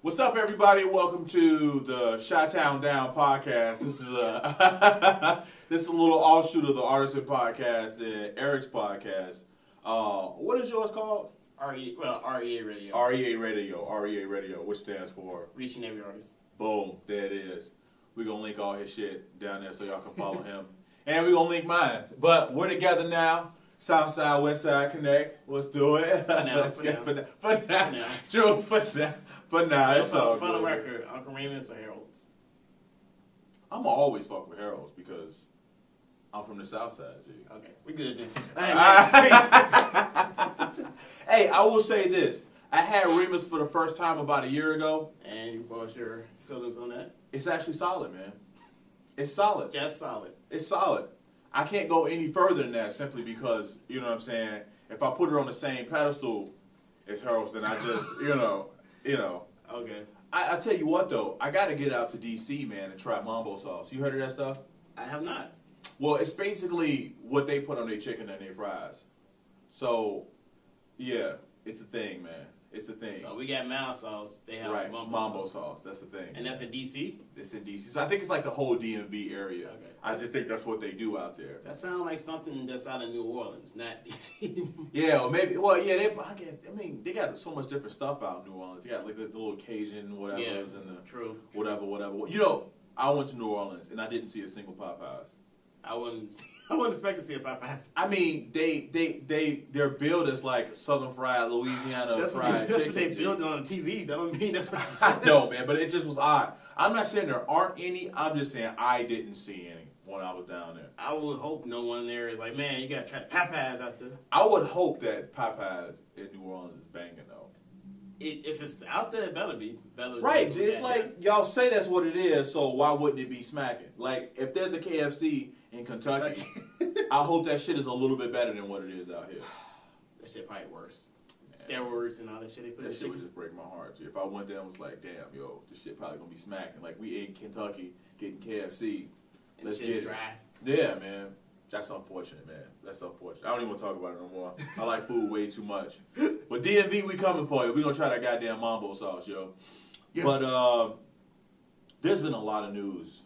What's up, everybody? Welcome to the Chi-Town Down podcast. This is a little offshoot of the Rtisan podcast and Eric's podcast. What is yours called? REA Radio. REA Radio, which stands for Reaching Every Artist. Boom, there it is. We're gonna link all his shit down there so y'all can follow him, and we're gonna link mine. But we're together now. Southside, Westside Connect. Let's do it. For now. True, for now. It's all for good. the record, Uncle Raymond's or Harold's? I'm always fuck with Harold's because I'm from the Southside, G. Okay, we good then. Hey, I will say this. I had Remus for the first time about a year ago. And you brought your feelings on that? It's actually solid, man. It's solid. Just solid. It's solid. I can't go any further than that simply because, you know what I'm saying, if I put her on the same pedestal as Harold's, then I just, you know. Okay. I tell you what, though, I got to get out to D.C., man, and try mambo sauce. You heard of that stuff? I have not. Well, it's basically what they put on their chicken and their fries. So, yeah, it's a thing, man. It's a thing. So we got mild sauce. They have right, mambo sauce. That's the thing. And that's in D.C.? It's in D.C. So I think it's like the whole DMV area. Okay. I just think that's what they do out there. That sounds like something that's out of New Orleans, not D.C. Yeah, or maybe. Well, yeah. They got so much different stuff out in New Orleans. They got like the little Cajun whatever and the true. Whatever. You know, I went to New Orleans and I didn't see a single Popeyes. I wouldn't expect to see a Popeyes. I mean, their build is like Southern fried Louisiana fried chicken. That's what they build on the TV. That don't mean that's what I know, man, but it just was odd. I'm not saying there aren't any. I'm just saying I didn't see any when I was down there. I would hope no one there is like, man, you gotta try the Popeyes out there. I would hope that Popeyes in New Orleans is banging though. If it's out there, it better be. Right, it's like y'all say that's what it is, so why wouldn't it be smacking? Like if there's a KFC in Kentucky, I hope that shit is a little bit better than what it is out here. That shit probably worse. Steroids and all that shit they put in that shit would just break my heart. If I went there and was like, damn, yo, this shit probably gonna be smacking. Like we in Kentucky getting KFC. And let's shit get dry. it. Yeah, man. That's unfortunate, man. That's unfortunate. I don't even want to talk about it no more. I like food way too much. But DMV, we coming for you. We gonna try that goddamn mambo sauce, yo. Yeah. But there's been a lot of news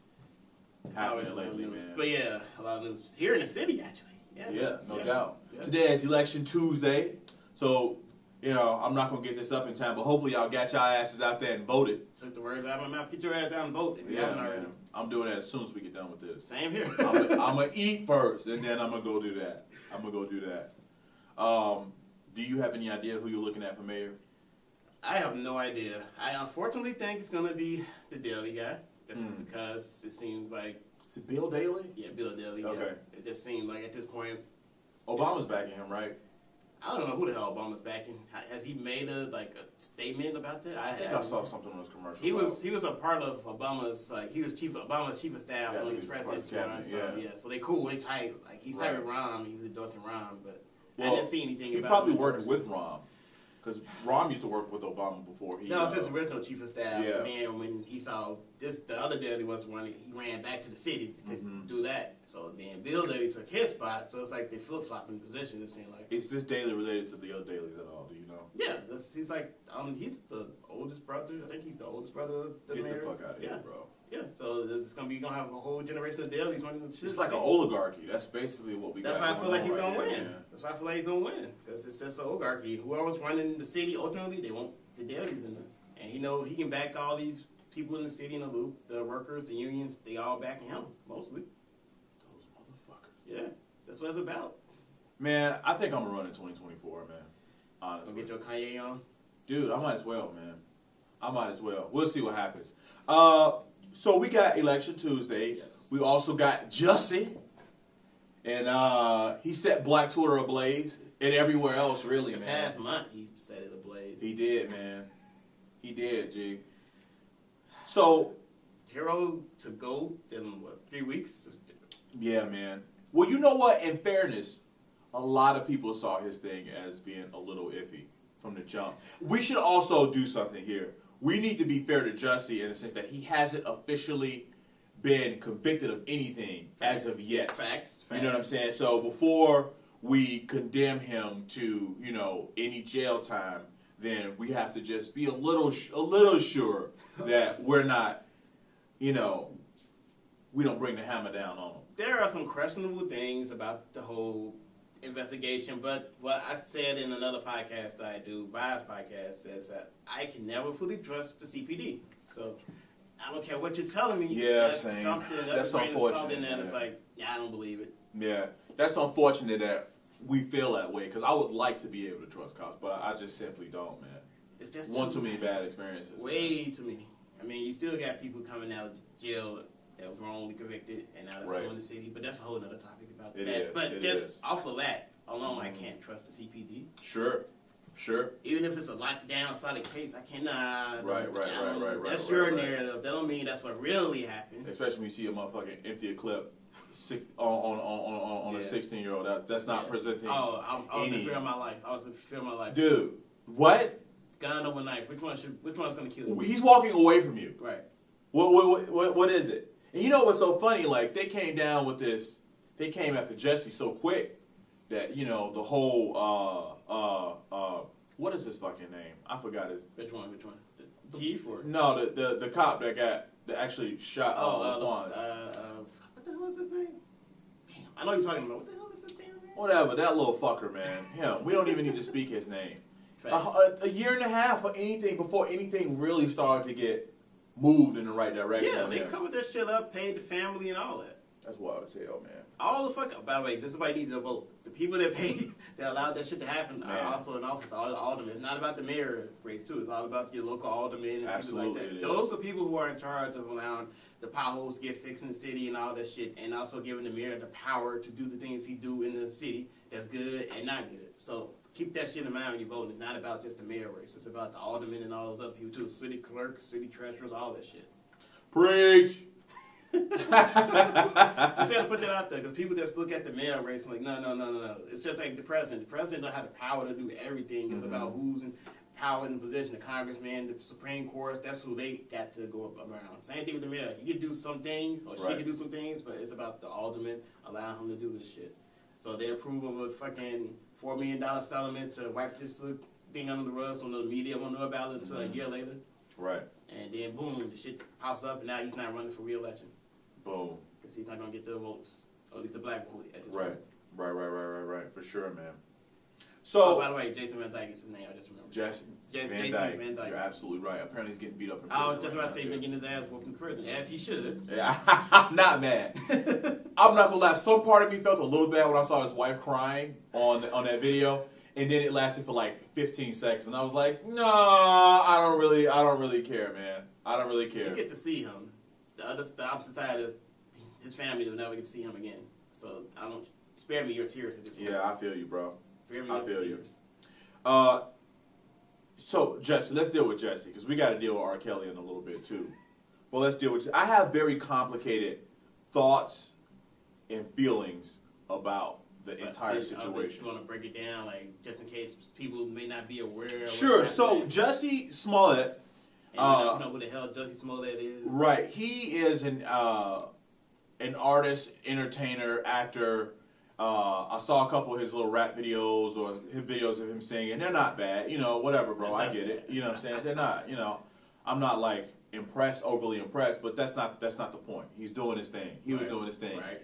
happening lately, man. But yeah, a lot of news here in the city, actually. Yeah, no doubt. Yeah. Today is Election Tuesday, so you know I'm not gonna get this up in time, but hopefully y'all got y'all asses out there and voted. Took the words out of my mouth. Get your ass out and vote if you haven't already. I'm doing that as soon as we get done with this. Same here. I'm gonna eat first, and then I'm gonna go do that. Do you have any idea who you're looking at for mayor? I have no idea. I unfortunately think it's gonna be the Daly guy. That's because it seems like. Is it Bill Daley? Yeah, Bill Daly. Okay. Yeah. It just seems like at this point. Obama's backing him, right? I don't know who the hell Obama's backing. Has he made a statement about that? I think I saw something on his commercial. He was a part of Obama's Obama's chief of staff when he was president. So they cool, they tight. Like he started with Rahm, he was endorsing Rahm, but I didn't see anything about. He probably worked with Rahm. Because Rahm used to work with Obama before he... No, it's his original chief of staff. Yeah. Then when he saw the other Daly was running, he ran back to the city to do that. So then Bill Daly took his spot. So it's like they flip-flopping positions, it seems like. Is this Daly related to the other Dalys at all? Do you know? Yeah. He's like, he's the oldest brother. I think he's the oldest brother of the mayor. Get the fuck out of here, bro. Yeah, so it's gonna have a whole generation of Dalys running the It's like an oligarchy. That's basically what we got. That's why I feel like he's gonna win. Yeah. That's why I feel like he's gonna win. Because it's just an oligarchy. Whoever's running the city, ultimately, they want the Dalys in there. And he can back all these people in the city in the loop, the workers, the unions, they all backing him, mostly. Those motherfuckers. Yeah, that's what it's about. Man, I think I'm gonna run in 2024, man. Honestly. Gonna get your Kanye on? Dude, I might as well, man. I might as well. We'll see what happens. So we got Election Tuesday. Yes. We also got Jussie. And he set Black Twitter ablaze. And everywhere else, really, man. The past month, he set it ablaze. He did, man. He did, G. So... Hero to go in, 3 weeks? Yeah, man. Well, you know what? In fairness, a lot of people saw his thing as being a little iffy from the jump. We should also do something here. We need to be fair to Jussie in the sense that he hasn't officially been convicted of anything as of yet. Facts. You know what I'm saying? So before we condemn him to, any jail time, then we have to just be a little sure that we're not, we don't bring the hammer down on them. There are some questionable things about the whole investigation, but what I said in another podcast I do, Vi's podcast, says that I can never fully trust the CPD. So I don't care what you're telling me. Yeah, that's same. Something, that's unfortunate. That it's like, I don't believe it. Yeah, that's unfortunate that we feel that way, because I would like to be able to trust cops, but I just simply don't, man. It's just too many bad experiences. Way too many. I mean, you still got people coming out of jail that was wrongly convicted and now they're suing the city, but that's a whole other topic about that. But just off of that alone, I can't trust the CPD. Sure. Even if it's a lockdown, solid case, I cannot. Right. That's your narrative. That don't mean that's what really happened. Especially when you see a motherfucking empty a clip on a 16-year-old. That's not presenting. Oh, I was in fear of my life. Dude, what? Gun over knife. Which one's gonna kill you? He's walking away from you. Right. What is it? And you know what's so funny? Like, they came down with this. They came after Jussie so quick that the whole what is his fucking name? I forgot his. Which one? The chief or no? The cop that actually shot Laquan. What the hell is his name? Damn, I know you're talking about. What the hell is his name? Whatever, that little fucker, man. Him. We don't even need to speak his name. A year and a half or anything before anything really started to get moved in the right direction. Yeah, they covered that shit up, paid the family and all that. That's wild as hell, man. All the fuck. By the way, this is why you need to vote. The people that paid, that allowed that shit to happen, are also in office. All the aldermen. It's not about the mayor race too. It's all about your local aldermen and people like that. Those are people who are in charge of allowing the potholes to get fixed in the city and all that shit, and also giving the mayor the power to do the things he do in the city that's good and not good. So keep that shit in mind when you're voting. It's not about just the mayor race. It's about the aldermen and all those other people too. City clerks, city treasurers, all that shit. Preach. I just had to put that out there because people just look at the mayor race and like, no. It's just like the president. The president don't have the power to do everything. It's about who's in power in the position. The congressman, the Supreme Court, that's who they got to go around. Same thing with the mayor. He could do some things, or she could do some things, but it's about the alderman allowing him to do this shit. So they approve of a fucking $4 million settlement to wipe this thing under the rug so the media won't know about it until a year later. Right. And then boom, the shit pops up, and now he's not running for re-election. Boom. Because he's not going to get the votes, or at least the black vote at this point. Right. For sure, man. So, by the way, Jason Van Dyke is his name. I just remember. Jason Van Dyke. You're absolutely right. Apparently, he's getting beat up in prison. I was just about to say he's been getting his ass whooped in prison, as he should. Yeah, I'm not mad. I'm not gonna lie. Some part of me felt a little bad when I saw his wife crying on that video, and then it lasted for like 15 seconds, and I was like, no, I don't really care, man. I don't really care. You get to see him. The opposite side is his family will never get to see him again. So I don't spare me your tears at this point. Yeah, I feel you, bro. I feel you. So, Jussie, let's deal with Jussie, because we got to deal with R. Kelly in a little bit, too. Well, let's deal with... I have very complicated thoughts and feelings about the entire situation. You want to break it down, like, just in case people may not be aware of Sure. So, Jussie Smollet... And you don't know who the hell Jussie Smollet is? Right. He is an artist, entertainer, actor... I saw a couple of his little rap videos or his videos of him singing. They're not bad. Whatever, bro. I get it. You know what I'm saying? They're not, I'm not like overly impressed, but that's not the point. He's doing his thing. He was doing his thing. Right.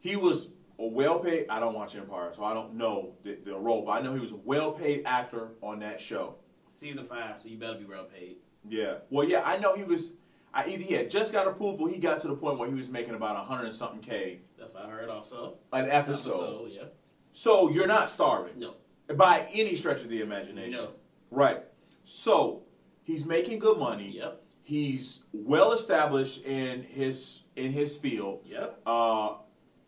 He was a well-paid, I don't watch Empire, so I don't know the role, but I know he was a well-paid actor on that show. Season 5, so you better be well-paid. Yeah. Well, yeah, I know he was... either he had just got approval, he got to the point where he was making about 100 and something K. That's what I heard also. An episode. Yeah. So you're not starving. No. By any stretch of the imagination. No. Right. So he's making good money. Yep. He's well established in his field. Yep.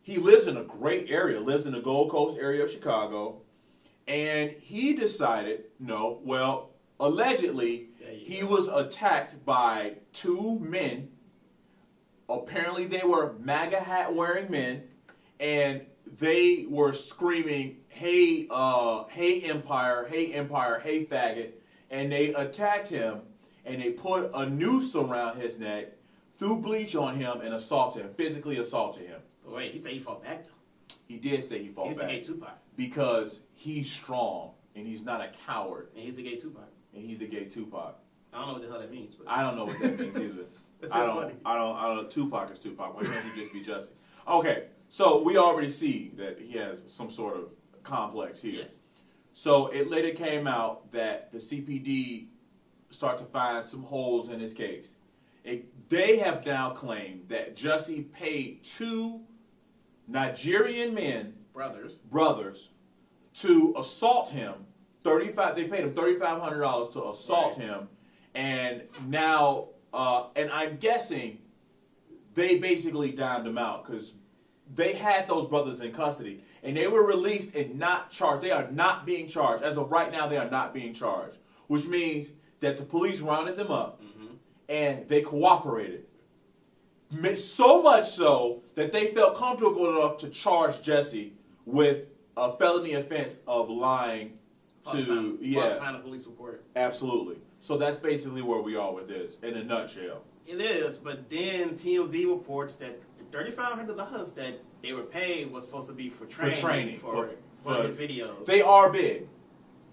He lives in a great area, lives in the Gold Coast area of Chicago. And he decided, allegedly, he was attacked by two men. Apparently, they were MAGA hat wearing men, and they were screaming, "Hey, hey Empire, hey Empire, hey faggot!" And they attacked him, and they put a noose around his neck, threw bleach on him, and physically assaulted him. But wait, he said he fought back though. He did say he fought back. He's the Tupac. Because he's strong. and he's not a coward. And he's the gay Tupac. And he's the gay Tupac. I don't know what the hell that means. But I don't know what that means either. That's funny. I don't. Tupac is Tupac. Why can't he just be Jussie? Okay, so we already see that he has some sort of complex here. Yes. So it later came out that the CPD start to find some holes in his case. They have now claimed that Jussie paid 2 Nigerian men, brothers, to assault him. They paid him $3,500 to assault him, and now, and I'm guessing they basically dimed him out because they had those brothers in custody, and they were released and not charged. They are not being charged. As of right now, they are not being charged, which means that the police rounded them up, and they cooperated. So much so that they felt comfortable enough to charge Jussie with a felony offense of lying falsifying a police report. Absolutely. So that's basically where we are with this, in a nutshell. It is, but then TMZ reports that the $3,500 that they were paid was supposed to be for training for his videos. They are big.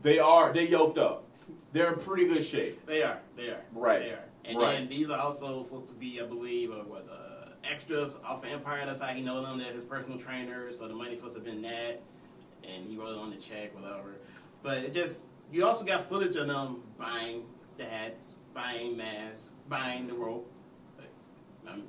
They yoked up. They're in pretty good shape. They are. Right. They are. And then these are also supposed to be, I believe, extras off of Empire. That's how he knows them. They're his personal trainers, so the money supposed to have been that. And he wrote it on the check, whatever. But you also got footage of them buying the hats, buying masks, buying the rope. You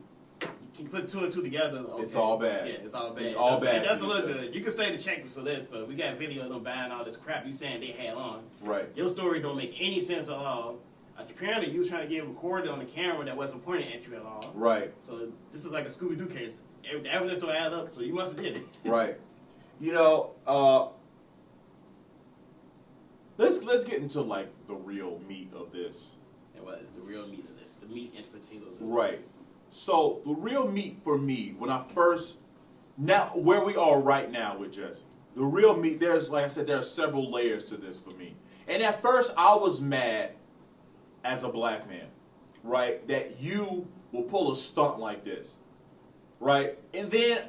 can put 2 and 2 together. Okay. It's all bad. Yeah, it's all bad. It's all bad. It doesn't look good. You can say the check was for this, but we got video of them buying all this crap you saying they had on. Right. Your story don't make any sense at all. Apparently, you was trying to get recorded on the camera that wasn't pointing at you at all. Right. So this is like a Scooby-Doo case. The evidence don't add up, so you must have did it. Right. Let's get into like the real meat of this. And what is the real meat of this? The meat and potatoes. Right. So the real meat for me, where we are right now with Jussie, the real meat. Like I said, there are several layers to this for me. And at first, I was mad as a black man, right, that you will pull a stunt like this, right? And then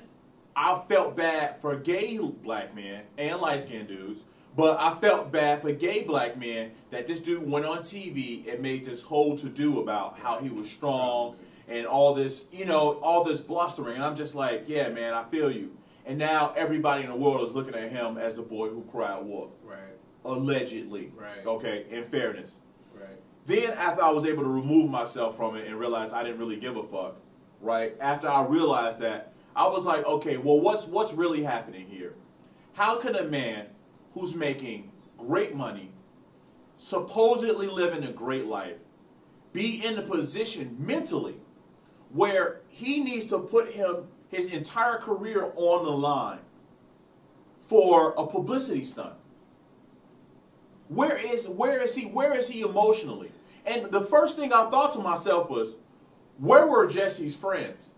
I felt bad for gay black men and light-skinned dudes, but I felt bad for gay black men that this dude went on TV and made this whole to-do about how he was strong and all this, all this blustering. And I'm just like, yeah, man, I feel you. And now everybody in the world is looking at him as the boy who cried wolf. Right. Allegedly. Right. Okay, in fairness. Right. Then after I was able to remove myself from it and realize I didn't really give a fuck, right? After I realized that, I was like, okay, well, what's really happening here? How can a man who's making great money, supposedly living a great life, be in a position mentally where he needs to put his entire career on the line for a publicity stunt? Where is he emotionally? And the first thing I thought to myself was, where were Jussie's friends?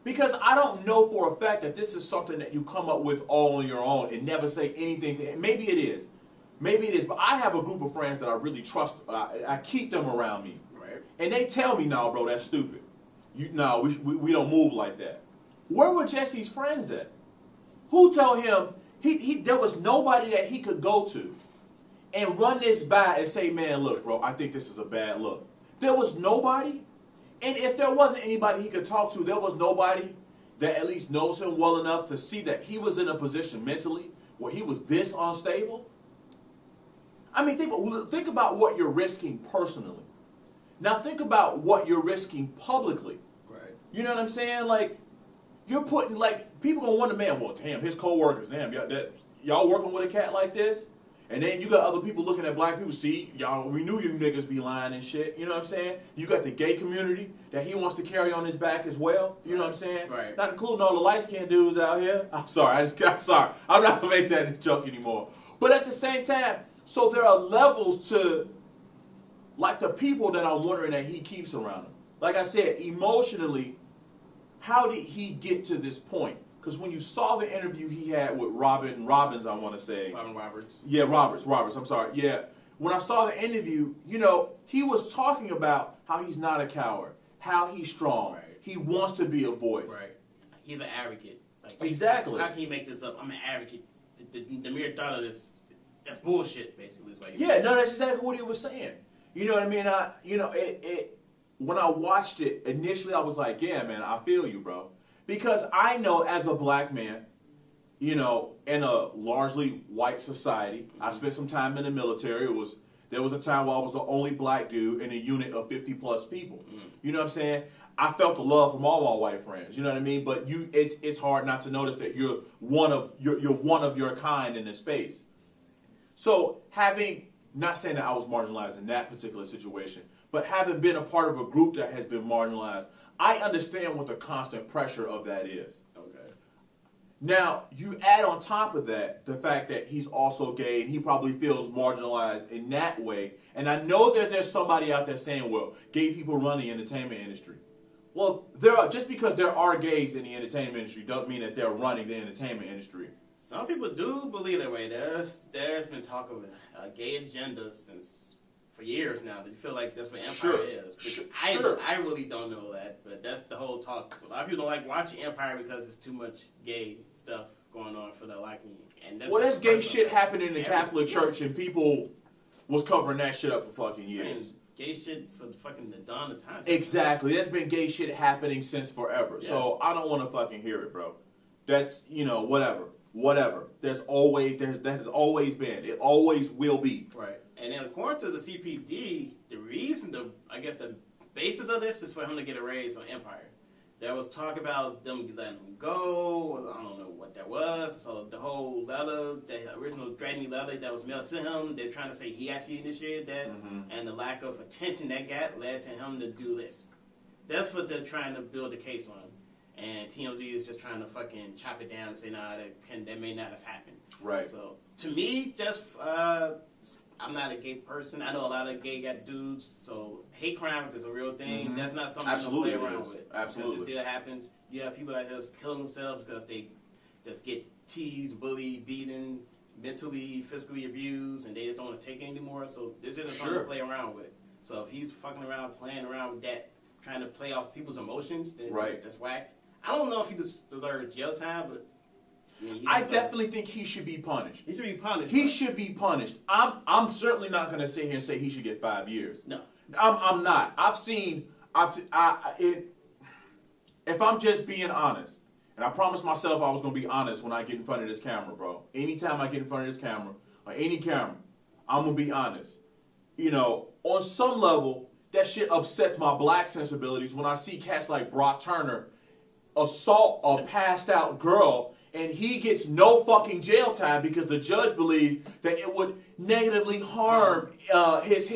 Because I don't know for a fact that this is something that you come up with all on your own and never say anything to him. Maybe it is. But I have a group of friends that I really trust. I keep them around me. Right. And they tell me, no, bro, that's stupid. We don't move like that. Where were Jussie's friends at? Who told him there was nobody that he could go to and run this by and say, man, look, bro, I think this is a bad look. There was nobody. And if there wasn't anybody he could talk to, there was nobody that at least knows him well enough to see that he was in a position mentally where he was this unstable. I mean, think about what you're risking personally. Now think about what you're risking publicly. Right. You know what I'm saying? Like, you're putting, like, people gonna wonder, man, well, damn, his coworkers, damn, y'all working with a cat like this? And then you got other people looking at black people, see, y'all, we knew you niggas be lying and shit, you know what I'm saying? You got the gay community that he wants to carry on his back as well, you know what I'm saying? Right. Not including all the light-skinned dudes out here. I'm sorry. I'm not gonna make that a joke anymore. But at the same time, so there are levels to, like, the people that I'm wondering that he keeps around him. Like I said, emotionally, how did he get to this point? Because when you saw the interview he had with Robin Roberts. Yeah, Roberts, I'm sorry. Yeah. When I saw the interview, he was talking about how he's not a coward, how he's strong. Right. He wants to be a voice. Right. He's an advocate. Like, exactly. How can you make this up? I'm an advocate. The mere thought of this that's bullshit, basically. That's exactly what he was saying. You know what I mean? When I watched it, initially I was like, yeah, man, I feel you, bro. Because I know as a black man, in a largely white society, I spent some time in the military. There was a time where I was the only black dude in a unit of 50 plus people. You know what I'm saying? I felt the love from all my white friends. You know what I mean? But it's hard not to notice that you're one of your kind in this space. So not saying that I was marginalized in that particular situation, but having been a part of a group that has been marginalized, I understand what the constant pressure of that is. Okay. Now, you add on top of that the fact that he's also gay and he probably feels marginalized in that way. And I know that there's somebody out there saying, well, gay people run the entertainment industry. Well, just because there are gays in the entertainment industry doesn't mean that they're running the entertainment industry. Some people do believe that way. There's been talk of a gay agenda for years now. They feel like that's what Empire is. I really don't know that, but that's the whole talk. A lot of people don't like watching Empire because it's too much gay stuff going on for their liking. And that's gay shit happening in the Catholic Church, and people was covering that shit up for fucking years. Gay shit for fucking the dawn of time. Exactly. There's been gay shit happening since forever. Yeah. So I don't want to fucking hear it, bro. That's, whatever. That has always been. It always will be. Right. And then according to the CPD, the basis of this is for him to get a raise on Empire. There was talk about them letting him go. I don't know what that was. So the whole letter, the original dragging letter that was mailed to him, they're trying to say he actually initiated that. And the lack of attention that got led to him to do this. That's what they're trying to build the case on. And TMZ is just trying to fucking chop it down and say, nah, that may not have happened. Right. So, to me, I'm not a gay person. I know a lot of gay dudes, so hate crime is a real thing. That's not something to play around with. Absolutely. Because it still happens. You have people out here killing themselves because they just get teased, bullied, beaten, mentally, physically abused, and they just don't want to take it anymore. So this isn't something to play around with. So if he's fucking around, playing around with that, trying to play off people's emotions, then that's whack. I don't know if he deserves jail time, but I definitely think he should be punished. He should be punished. He should be punished. I'm certainly not going to sit here and say he should get 5 years. No, I'm not. If I'm just being honest, and I promised myself I was going to be honest when I get in front of this camera, bro. Anytime I get in front of this camera or any camera, I'm going to be honest. On some level, that shit upsets my black sensibilities when I see cats like Brock Turner assault a passed out girl and he gets no fucking jail time because the judge believes that it would negatively harm his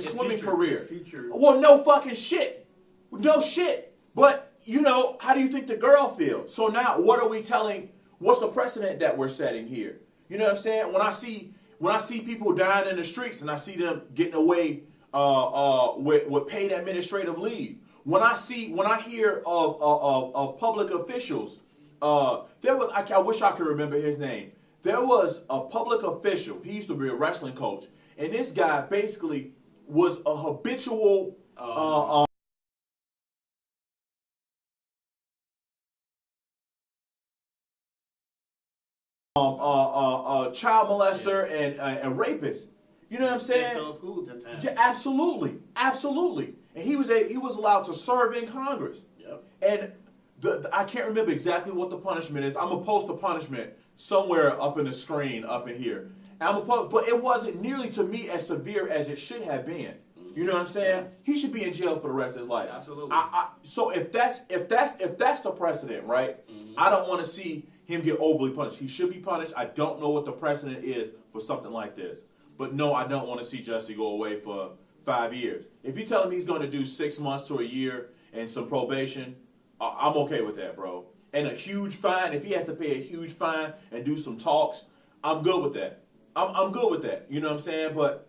swimming career. Well, no fucking shit. No shit. But, how do you think the girl feels? So now what's the precedent that we're setting here? You know what I'm saying? When I see people dying in the streets and I see them getting away with paid administrative leave, when I hear of public officials, I wish I could remember his name. There was a public official. He used to be a wrestling coach, and this guy basically was a habitual child molester and rapist. You know what I'm saying? Yeah, absolutely. And he was allowed to serve in Congress. Yep. And I can't remember exactly what the punishment is. I'm gonna post a punishment somewhere up in the screen up in here. But it wasn't nearly to me as severe as it should have been. You know what I'm saying? He should be in jail for the rest of his life. Absolutely. So if that's the precedent, right? I don't want to see him get overly punished. He should be punished. I don't know what the precedent is for something like this. But no, I don't want to see Jussie go away for 5 years. If you tell him he's going to do 6 months to a year and some probation, I'm okay with that, bro. And a huge fine, if he has to pay a huge fine and do some talks, I'm good with that. I'm good with that. You know what I'm saying? But,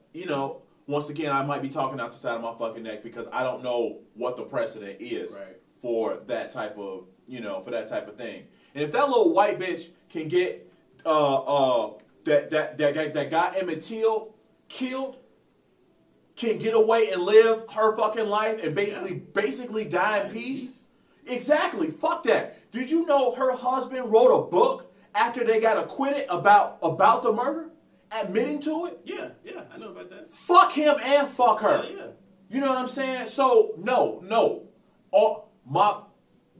once again, I might be talking out the side of my fucking neck because I don't know what the precedent is for that type of, thing. And if that little white bitch can get that guy Emmett Till killed, can get away and live her fucking life and basically die in peace. Exactly. Fuck that. Did you know her husband wrote a book after they got acquitted about the murder? admitting to it? Yeah, I know about that. Fuck him and fuck her. Yeah. You know what I'm saying? So, no.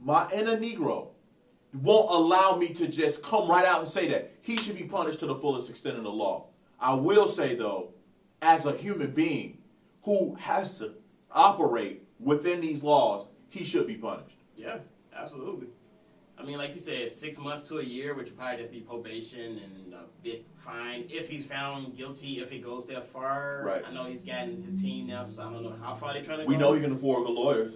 My inner Negro won't allow me to just come right out and say that. He should be punished to the fullest extent of the law. I will say, though, as a human being who has to operate within these laws, he should be punished. Yeah, absolutely. I mean, like you said, 6 months to a year, which would probably just be probation and a big fine if he's found guilty, if it goes that far. Right. I know he's gotten his team now, so I don't know how far they're trying to go. We know he can afford good lawyers.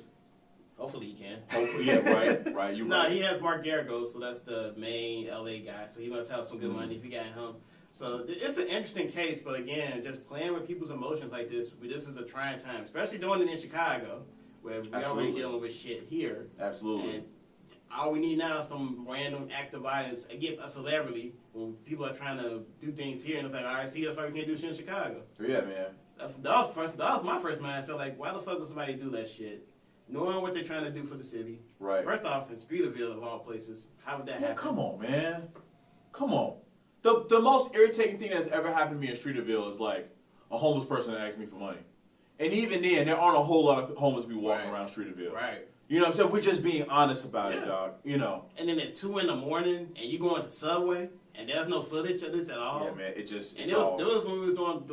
Hopefully he can. Hopefully, yeah, right. You're right. No, he has Mark Garagos, so that's the main LA guy, so he must have some good money if he got him. So it's an interesting case, but again, just playing with people's emotions like this is a trying time, especially doing it in Chicago, where we're already dealing with shit here. Absolutely. And all we need now is some random act of violence against a celebrity when people are trying to do things here, and it's like, all right, see, that's why we can't do shit in Chicago. Yeah, man. That was my first mindset. Like, why the fuck would somebody do that shit? Knowing what they're trying to do for the city. Right. First off, in Streeterville, of all places, how would that happen? Come on, man. Come on. The most irritating thing that's ever happened to me in Streeterville is like a homeless person that asks me for money. And even then, there aren't a whole lot of homeless people walking around Streeterville. Right. You know what I'm saying? If we're just being honest about it, dog. You know. And then at 2 in the morning, and you going to Subway, and there's no footage of this at all. Yeah, man. It just. And there was when we was going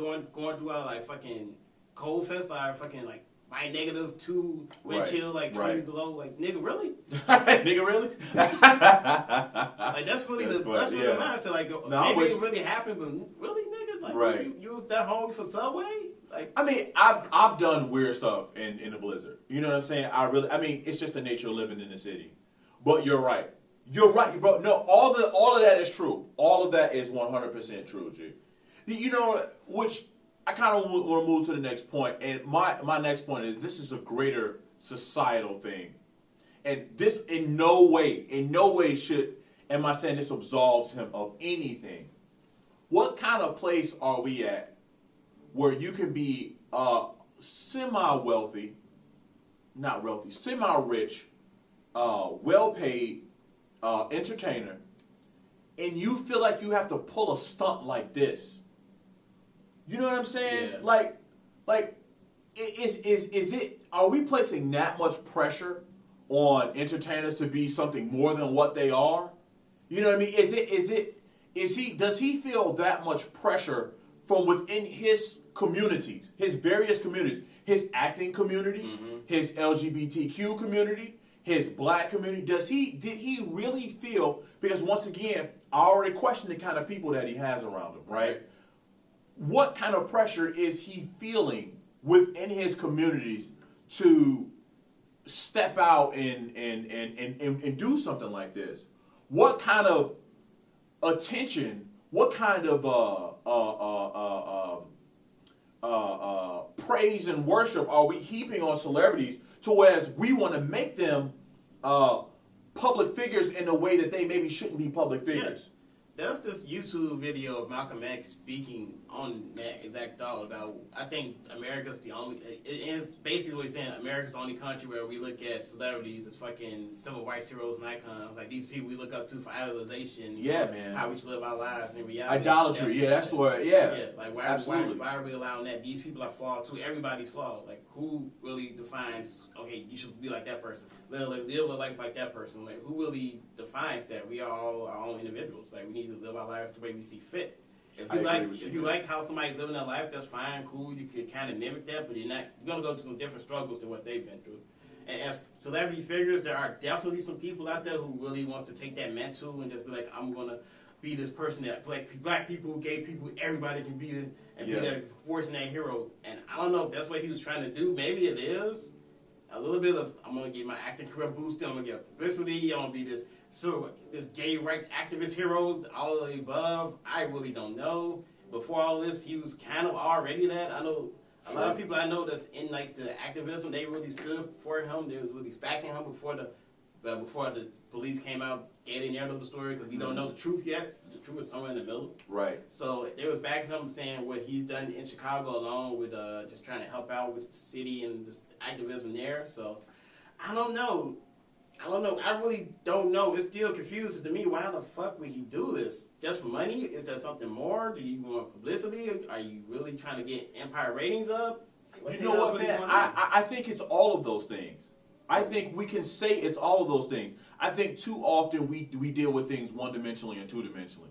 through our like fucking cold fest, our fucking like by -2 wind chill, like 20 below. Like, nigga, really? Nigga, really? Like that's really the mindset. Like, maybe it really happened, but really, nigga, like you was that hungry for Subway? Like, I mean, I've done weird stuff in the blizzard. You know what I'm saying? I mean, it's just the nature of living in the city. But you're right. You're right, bro. No, all of that is true. All of that is 100% true, G. You know, which I kind of want to move to the next point. And my next point is this is a greater societal thing. And this in no way am I saying this absolves him of anything. What kind of place are we at where you can be semi-wealthy, not wealthy, semi-rich, well-paid entertainer, and you feel like you have to pull a stunt like this? You know what I'm saying? Yeah. Like, is it? Are we placing that much pressure on entertainers to be something more than what they are? You know what I mean? Does he feel that much pressure from within his communities, his various communities, his acting community, his LGBTQ community, his black community? Did he really feel, because once again, I already questioned the kind of people that he has around him, right? What kind of pressure is he feeling within his communities to step out and do something like this? What kind of attention, what kind of praise and worship are we heaping on celebrities to whereas we want to make them public figures in a way that they maybe shouldn't be public figures? There's this YouTube video of Malcolm X speaking on that exact thought about, I think America's the only, it is basically what he's saying, America's the only country where we look at celebrities as fucking civil rights heroes and icons, like these people we look up to for idolization, man, how we should live our lives in reality. Idolatry, that's where, like why are we allowing that? These people are flawed too. Everybody's flawed. Like, who really defines, okay, you should be like that person, live a life like that person? Like, who really defines that? We are all our own individuals. Like, we need to live our lives the way we see fit. If you like how somebody's living their life, that's fine, cool. You could kind of mimic that, but you're gonna go through some different struggles than what they've been through. And as celebrity figures, there are definitely some people out there who really wants to take that mantle and just be like, I'm gonna be this person that black people, gay people, everybody can be it, and be that force and that hero. And I don't know if that's what he was trying to do. Maybe it is a little bit of, I'm gonna get my acting career boosted. I'm gonna get publicity. I'm gonna be this gay rights activist hero, all of the above. I really don't know. Before all this, he was kind of already that. I know a lot of people I know that's in like the activism, they really stood for him. They was really backing him before the police came out, gave their narrative of the story, because we don't know the truth yet. The truth is somewhere in the middle. Right. So they was backing him, saying what he's done in Chicago along with just trying to help out with the city and just activism there. So I don't know. I don't know. I really don't know. It's still confusing to me. Why the fuck would he do this? Just for money? Is there something more? Do you want publicity? Are you really trying to get Empire ratings up? You know what, man? I think it's all of those things. I think we can say it's all of those things. I think too often we deal with things one-dimensionally and two-dimensionally.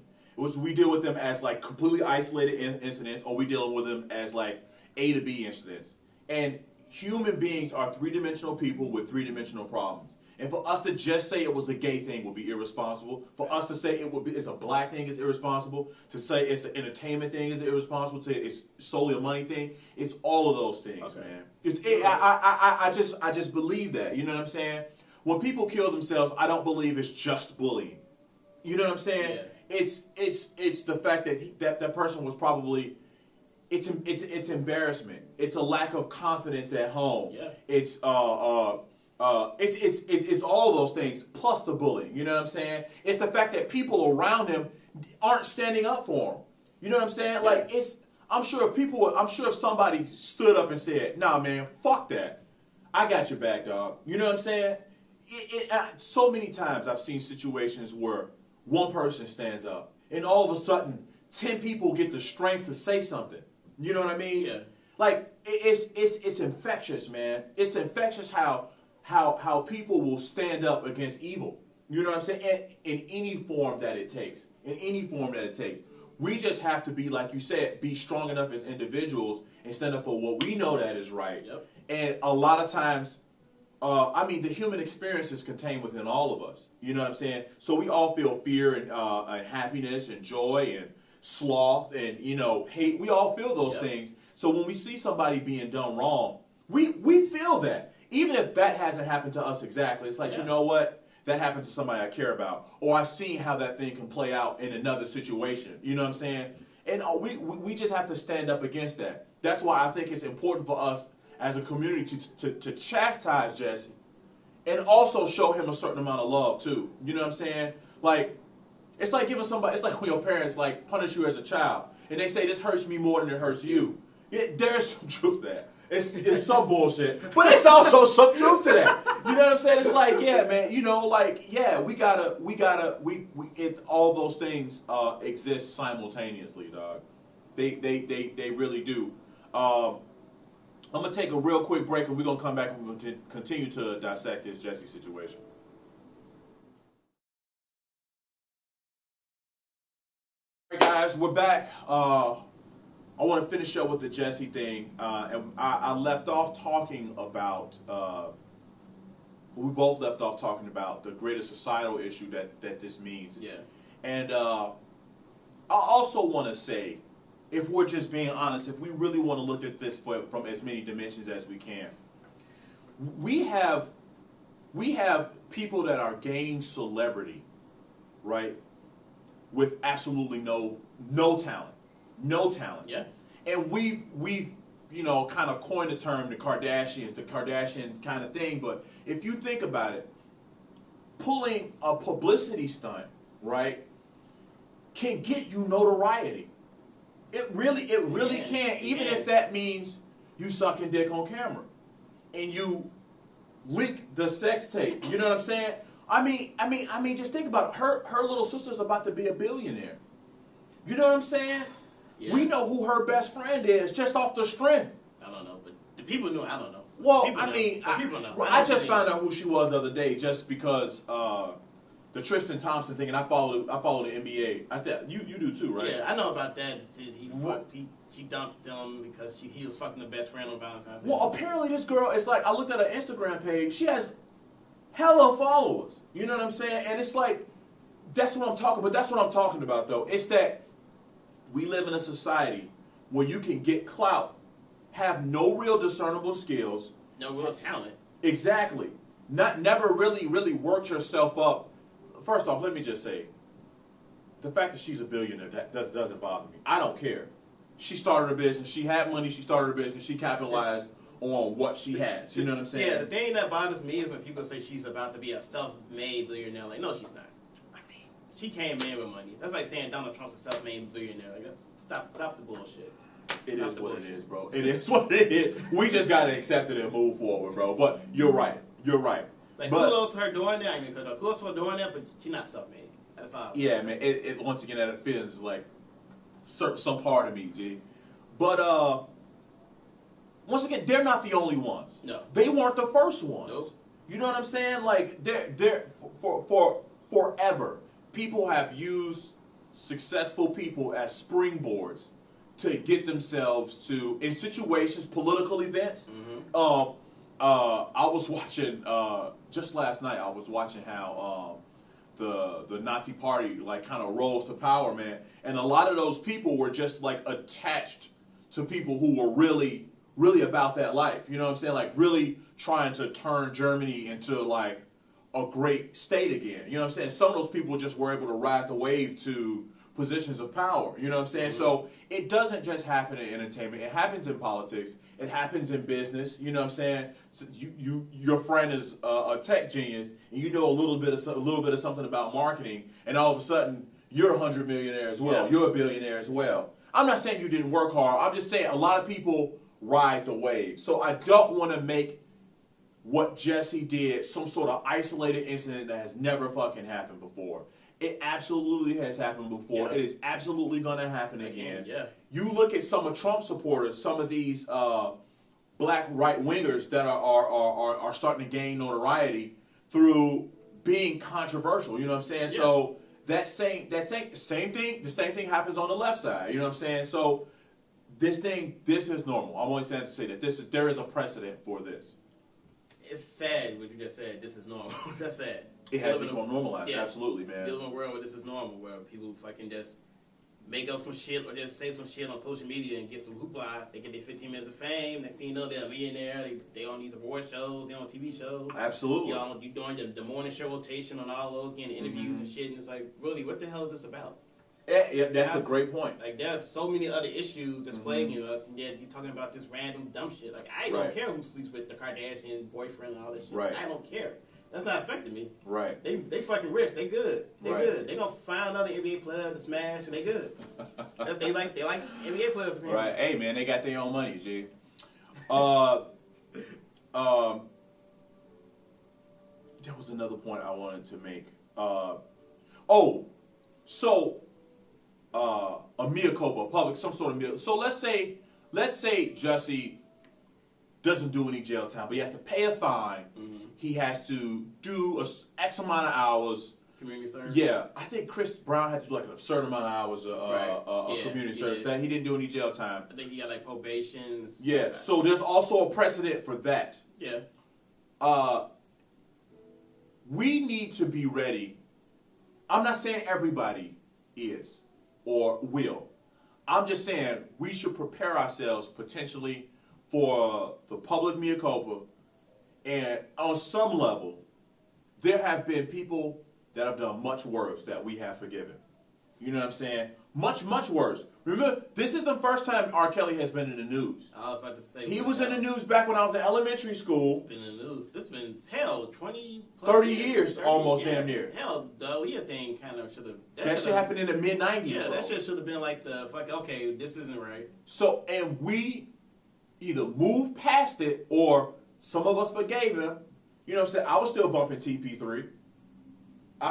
We deal with them as like completely isolated incidents, or we dealing with them as like A to B incidents. And human beings are three-dimensional people with three-dimensional problems. And for us to just say it was a gay thing would be irresponsible. For us to say it's a black thing is irresponsible. To say it's an entertainment thing is irresponsible. To say it's solely a money thing. It's all of those things, man. I just believe that. You know what I'm saying? When people kill themselves, I don't believe it's just bullying. You know what I'm saying? Yeah. It's the fact that that person was probably. It's embarrassment. It's a lack of confidence at home. Yeah. It's all those things plus the bullying. You know what I'm saying? It's the fact that people around him aren't standing up for him. You know what I'm saying? Like I'm sure if somebody stood up and said, "Nah, man, fuck that. I got your back, dog." You know what I'm saying? So many times I've seen situations where one person stands up and all of a sudden 10 people get the strength to say something. You know what I mean? Yeah. Like it's infectious, man. It's infectious how people will stand up against evil. You know what I'm saying? And in any form that it takes. In any form that it takes. We just have to be, like you said, be strong enough as individuals and stand up for what we know that is right. Yep. And a lot of times, the human experience is contained within all of us. You know what I'm saying? So we all feel fear and happiness and joy and sloth and, hate. We all feel those things. So when we see somebody being done wrong, we feel that. Even if that hasn't happened to us exactly, it's like, you know what? That happened to somebody I care about. Or I've seen how that thing can play out in another situation. You know what I'm saying? And we just have to stand up against that. That's why I think it's important for us as a community to chastise Jussie and also show him a certain amount of love too. You know what I'm saying? Like, it's like giving somebody, it's like when your parents like punish you as a child and they say this hurts me more than it hurts you. There's some truth to that. It's some bullshit, but it's also some truth to that. You know what I'm saying? It's like, yeah, man. All those things exist simultaneously, dog. They really do. I'm gonna take a real quick break, and we're gonna come back and we're gonna continue to dissect this Jussie situation. All right, guys, we're back. I want to finish up with the Jussie thing, and I left off talking about. We both left off talking about the greater societal issue that this means. Yeah. And I also want to say, if we're just being honest, if we really want to look at this from as many dimensions as we can, we have people that are gaining celebrity, right, with absolutely no talent. No talent. Yeah. And we've kind of coined the term the Kardashian kind of thing. But if you think about it, pulling a publicity stunt, right, can get you notoriety. It really can. Even if that means you sucking dick on camera and you leak the sex tape. You know what I'm saying? I mean, just think about it. Her little sister's about to be a billionaire. You know what I'm saying? Yeah. We know who her best friend is just off the strength. I don't know, but the people know. I don't know. Well, I just found out who she was the other day just because the Tristan Thompson thing, and I follow the NBA. You do too, right? Yeah, I know about that. She dumped him because he was fucking the best friend on Valentine's Day. Well, apparently this girl, it's like I looked at her Instagram page. She has hella followers. You know what I'm saying? And it's like that's what I'm talking about. That's what I'm talking about, though. It's that. We live in a society where you can get clout, have no real discernible skills. No real talent. Exactly. Never really worked yourself up. First off, let me just say, the fact that she's a billionaire, that doesn't bother me. I don't care. She started a business. She had money. She started a business. She capitalized on what she has. You know what I'm saying? Yeah, the thing that bothers me is when people say she's about to be a self-made billionaire. Like, no, she's not. She came in with money. That's like saying Donald Trump's a self-made billionaire. Like, stop the bullshit. It is what it is, bro. It is what it is. We just gotta accept it and move forward, bro. But you're right. Like, kudos to her doing that. I mean, kudos to her doing that, but she's not self-made. That's all. Yeah, man. It once again, that offends like some part of me, G. But once again, they're not the only ones. No, they weren't the first ones. Nope. You know what I'm saying? Like they're for forever, people have used successful people as springboards to get themselves to in situations, political events. Mm-hmm. I was watching just last night. I was watching how the Nazi Party like kind of rose to power, man, and a lot of those people were just like attached to people who were really about that life. You know what I'm saying? Like really trying to turn Germany into like a great state again. You know what I'm saying? Some of those people just were able to ride the wave to positions of power. You know what I'm saying? Mm-hmm. So it doesn't just happen in entertainment. It happens in politics. It happens in business. You know what I'm saying? So your friend is a tech genius, and you know a little bit of something about marketing, and all of a sudden you're a 100 millionaire as well. Yeah. You're a billionaire as well. I'm not saying you didn't work hard. I'm just saying a lot of people ride the wave. So I don't want to make what Jussie did some sort of isolated incident that has never fucking happened before. It absolutely has happened before. Yeah. It is absolutely going to happen again. Yeah. You look at some of Trump supporters, some of these black right-wingers that are starting to gain notoriety through being controversial. You know what I'm saying? Yeah. So the same thing happens on the left side. You know what I'm saying? So this is normal. I'm only saying to say that there is a precedent for this. It's sad what you just said. This is normal. That's sad. It has become normalized. Yeah. Absolutely, man. We live in a world where this is normal, where people fucking just make up some shit or just say some shit on social media and get some hoopla. They get their 15 minutes of fame. Next thing you know, they're a millionaire. They on these award shows. They on TV shows. Absolutely. You doing the morning show rotation on all those, getting interviews and shit. And it's like, really, what the hell is this about? Yeah, that's a great point. Like, there's so many other issues that's plaguing us, and yet you're talking about this random dumb shit. Like, I don't care who sleeps with the Kardashian boyfriend and all this shit. Right. I don't care. That's not affecting me. Right. They fucking rich. They good. They good. They gonna find another NBA player to smash, and they good. They like NBA players. Man. Right. Hey, man, they got their own money, G. There was another point I wanted to make. A mea culpa, public, some sort of mea. So let's say Jussie doesn't do any jail time, but he has to pay a fine. Mm-hmm. He has to do X amount of hours. Community service. Yeah, I think Chris Brown had to do like an absurd amount of hours of community service. He didn't do any jail time. I think he got like probation. Yeah, like so there's also a precedent for that. Yeah. We need to be ready. I'm not saying everybody is or will. I'm just saying we should prepare ourselves potentially for the public mea culpa. And on some level, there have been people that have done much worse that we have forgiven. You know what I'm saying? Much, much worse. Remember, this is the first time R. Kelly has been in the news. I was about to say. He was in the news back when I was in elementary school. It's been in the news. This been, 20 plus 30 years almost, damn near. Hell, the Aaliyah thing kind of should have. That shit happened in the mid-90s, Yeah, that shit should have been like the, fuck, okay, this isn't right. So, and we either moved past it or some of us forgave him. You know what I'm saying? I was still bumping TP3.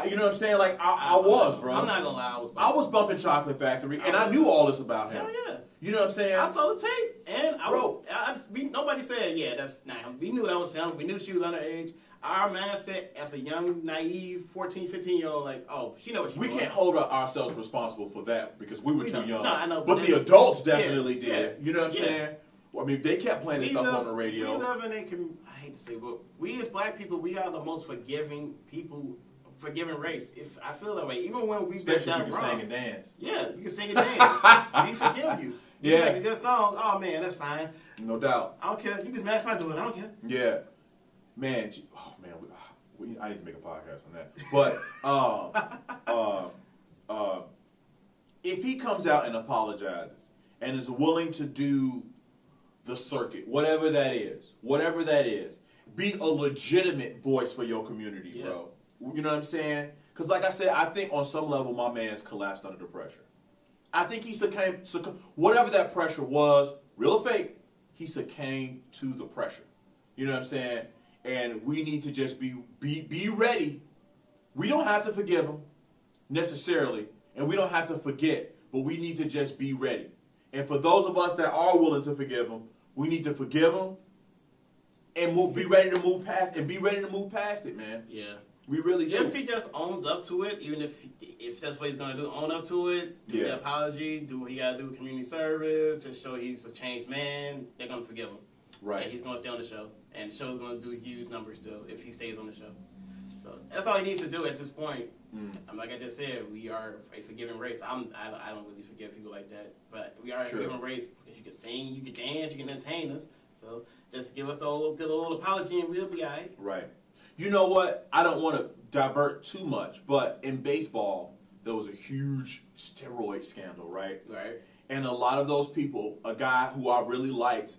You know what I'm saying? Like, I was, bro. I'm not gonna lie, I was bumping Chocolate Factory, and I knew all this about him. Hell yeah. You know what I'm saying? I saw the tape, and nobody said, yeah, that's not him. We knew that was him. We knew she was underage. Our mindset as a young, naive 14, 15-year-old, like, oh, she knows what she We can't hold ourselves responsible for that because we were too young. No, I know. But the adults definitely did. You know what I'm saying? Well, I mean, they kept playing this stuff on the radio. We live in I hate to say, but we as black people, we are the most forgiving people. Forgiving race. If I feel that way, even when we've been done wrong. Especially you can sing and dance. Yeah, you can sing and dance. We forgive you. Yeah. You make a good song. Oh man, that's fine. No doubt. I don't care. You can smash my door. I don't care. Yeah, man. I need to make a podcast on that. But if he comes out and apologizes and is willing to do the circuit, whatever that is, be a legitimate voice for your community, bro. You know what I'm saying? Because like I said, I think on some level my man's collapsed under the pressure. I think he succumbed, whatever that pressure was, real or fake, he succumbed to the pressure. You know what I'm saying? And we need to just be ready. We don't have to forgive him necessarily, and we don't have to forget, but we need to just be ready. And for those of us that are willing to forgive him, we need to forgive him and be ready to move past it, man. Yeah. We really do. If he just owns up to it, even if that's what he's going to do, own up to it, do the apology, do what he got to do with community service, just show he's a changed man, they're going to forgive him. Right. And he's going to stay on the show. And the show's going to do huge numbers still if he stays on the show. So that's all he needs to do at this point. Like I just said, we are a forgiving race. I don't really forgive people like that. But we are a forgiving race. You can sing, you can dance, you can entertain us. So just give us the good old apology and we'll be all right. Right. You know what? I don't want to divert too much, but in baseball, there was a huge steroid scandal, right? Right. And a lot of those people, a guy who I really liked,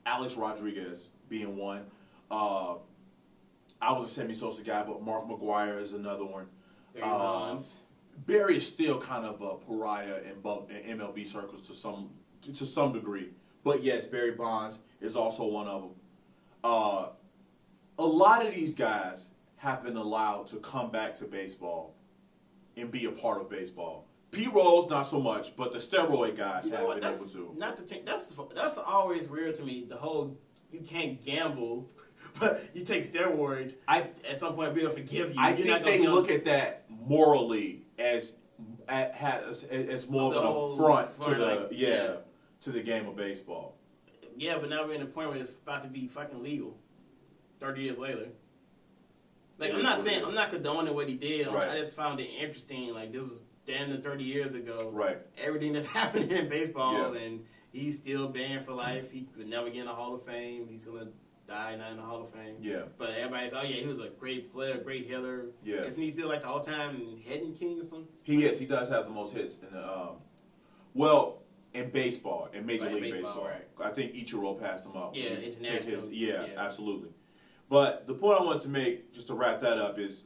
Alex Rodriguez being one. I was a Sammy Sosa guy, but Mark McGwire is another one. Barry Bonds. Barry is still kind of a pariah in MLB circles to some degree. But yes, Barry Bonds is also one of them. A lot of these guys have been allowed to come back to baseball and be a part of baseball. Pete Rose, not so much, but the steroid guys have been able to. Not to change. That's always weird to me. The whole you can't gamble, but you take steroids. At some point, we'll forgive you. I think they look at that morally as more of an affront to the game of baseball. Yeah, but now we're in a point where it's about to be fucking legal. 30 years later. Like, I'm not condoning what he did. Right. I just found it interesting. Like, this was damn near 30 years ago. Right. Everything that's happening in baseball, and he's still banned for life. He could never get in the Hall of Fame. He's going to die not in the Hall of Fame. Yeah. But everybody's, he was a great player, great hitter. Yeah. Isn't he still like the all-time hitting king or something? He is. He does have the most hits in the, in baseball, in Major League Baseball. Right. I think Ichiro passed him up. Yeah, international. Absolutely. But the point I wanted to make, just to wrap that up, is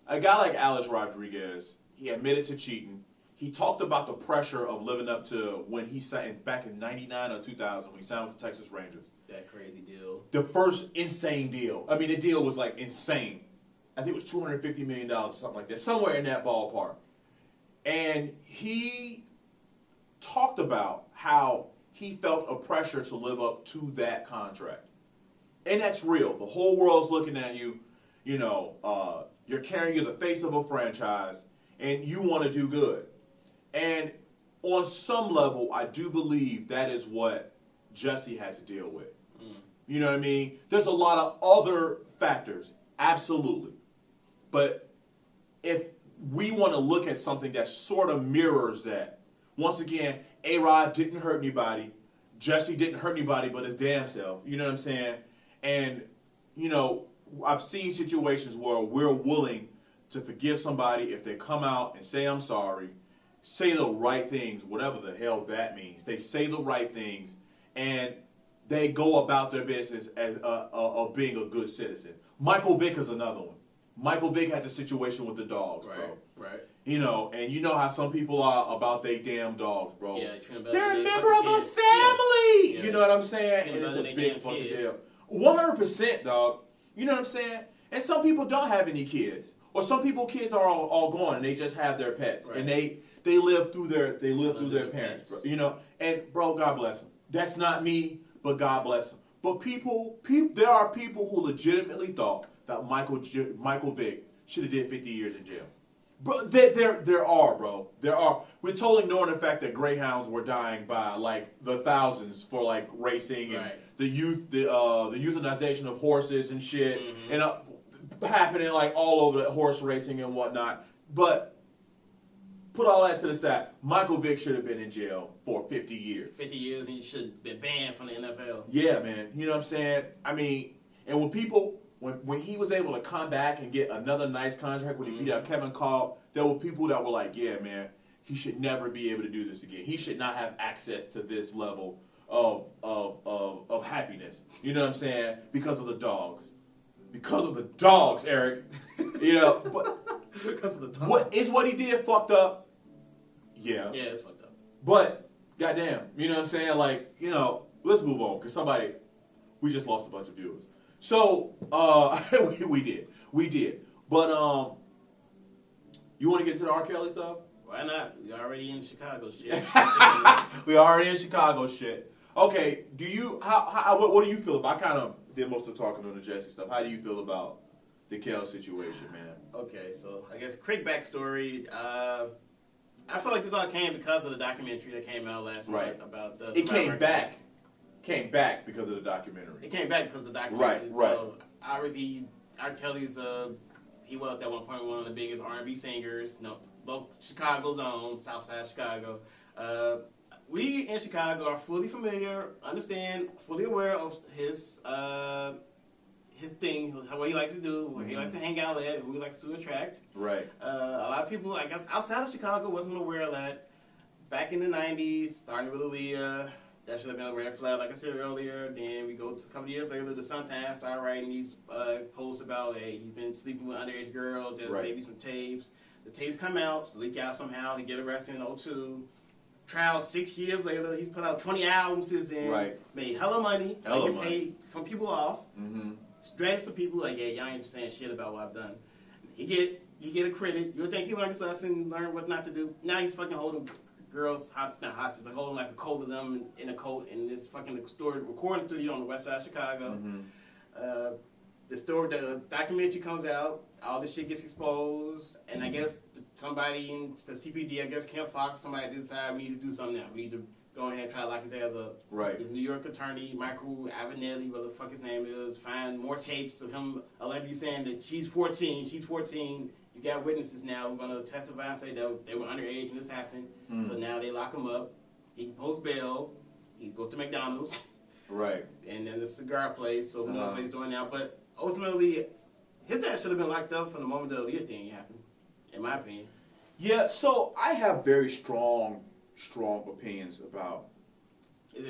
a guy like Alex Rodriguez, he admitted to cheating. He talked about the pressure of living up to when he signed back in 99 or 2000 when he signed with the Texas Rangers. That crazy deal. The first insane deal. I mean, the deal was like insane. I think it was $250 million or something like that, somewhere in that ballpark. And he talked about how he felt a pressure to live up to that contract. And that's real. The whole world's looking at you. You know, you're the face of a franchise, and you want to do good. And on some level, I do believe that is what Jussie had to deal with. You know what I mean? There's a lot of other factors, absolutely. But if we want to look at something that sort of mirrors that, once again, A-Rod didn't hurt anybody. Jussie didn't hurt anybody but his damn self. You know what I'm saying? And, you know, I've seen situations where we're willing to forgive somebody if they come out and say, I'm sorry, say the right things, whatever the hell that means. They say the right things, and they go about their business as of being a good citizen. Michael Vick is another one. Michael Vick had the situation with the dogs, bro. Right. You know, and you know how some people are about they damn dogs, bro. Yeah, they're a member of a family. Yeah. You know what I'm saying? And it's a big fucking deal. 100%, dog. You know what I'm saying? And some people don't have any kids, or some people kids are all gone and they just have their pets, and they live through their parents, bro. You know, and bro, God bless them. That's not me, but God bless them. But there are people who legitimately thought that Michael Vick should have did 50 years in jail. Bro, there are, bro. There are. We're totally ignoring the fact that greyhounds were dying by like the thousands for like racing and the euthanization of horses and shit, and happening like all over the horse racing and whatnot. But put all that to the side. Michael Vick should have been in jail for 50 years. 50 years, and he should have been banned from the NFL. Yeah, man. You know what I'm saying? I mean, and when he was able to come back and get another nice contract when he beat out Kevin Call, there were people that were like, yeah, man, he should never be able to do this again. He should not have access to this level of happiness. You know what I'm saying? Because of the dogs. Because of the dogs, Eric. You know, but because of the dogs. What he did fucked up? Yeah. Yeah, it's fucked up. But, goddamn, you know what I'm saying? Like, you know, let's move on, because we just lost a bunch of viewers. So, we did. But you want to get to the R. Kelly stuff? Why not? We already in Chicago shit. We already in Chicago shit. Okay, what do you feel about? I kind of did most of the talking on the Jussie stuff. How do you feel about the Kel situation, man? Okay, so I guess quick backstory. I feel like this all came because of the documentary that came out last night about the. It came back because of the documentary. It came back because of the documentary. Right. So obviously, R. Kelly's he was at one point one of the biggest R&B singers. Chicago's own, Southside Chicago. We in Chicago are fully familiar, fully aware of his thing, what he likes to do, where he likes to hang out at, who he likes to attract. Right. A lot of people, I guess, outside of Chicago wasn't aware of that. Back in the 90s, starting with Aaliyah, that should have been a red flag, like I said earlier. Then we go to a couple years later, the Sun-Times started writing these posts about, hey, he's been sleeping with underage girls, there's maybe some tapes. The tapes come out, leak out somehow, he get arrested in 2002. Trial 6 years later, he's put out 20 albums since then, made hella money, so he paid some people off. Mm-hmm. Dragging some people like, yeah, y'all ain't saying shit about what I've done. He get a credit. You would think he learned his lesson, learned what not to do. Now he's fucking holding girls hostage, but holding like a coat of them in a coat in this fucking recording studio on the west side of Chicago. Mm-hmm. The documentary comes out, all this shit gets exposed, and I guess somebody in the CPD, I guess Ken Fox, somebody decided we need to do something now. We need to go ahead and try to lock his ass up. Right. His New York attorney, Michael Avenatti, whatever the fuck his name is, find more tapes of him allegedly saying that she's 14. You got witnesses now. We're going to testify and say that they were underage and this happened. Mm. So now they lock him up. He can post bail. He goes to McDonald's. Right. And then the cigar place. So who knows what he's doing now. But ultimately, his ass should have been locked up from the moment the Aaliyah thing happened, in my opinion. Yeah, so I have very strong opinions about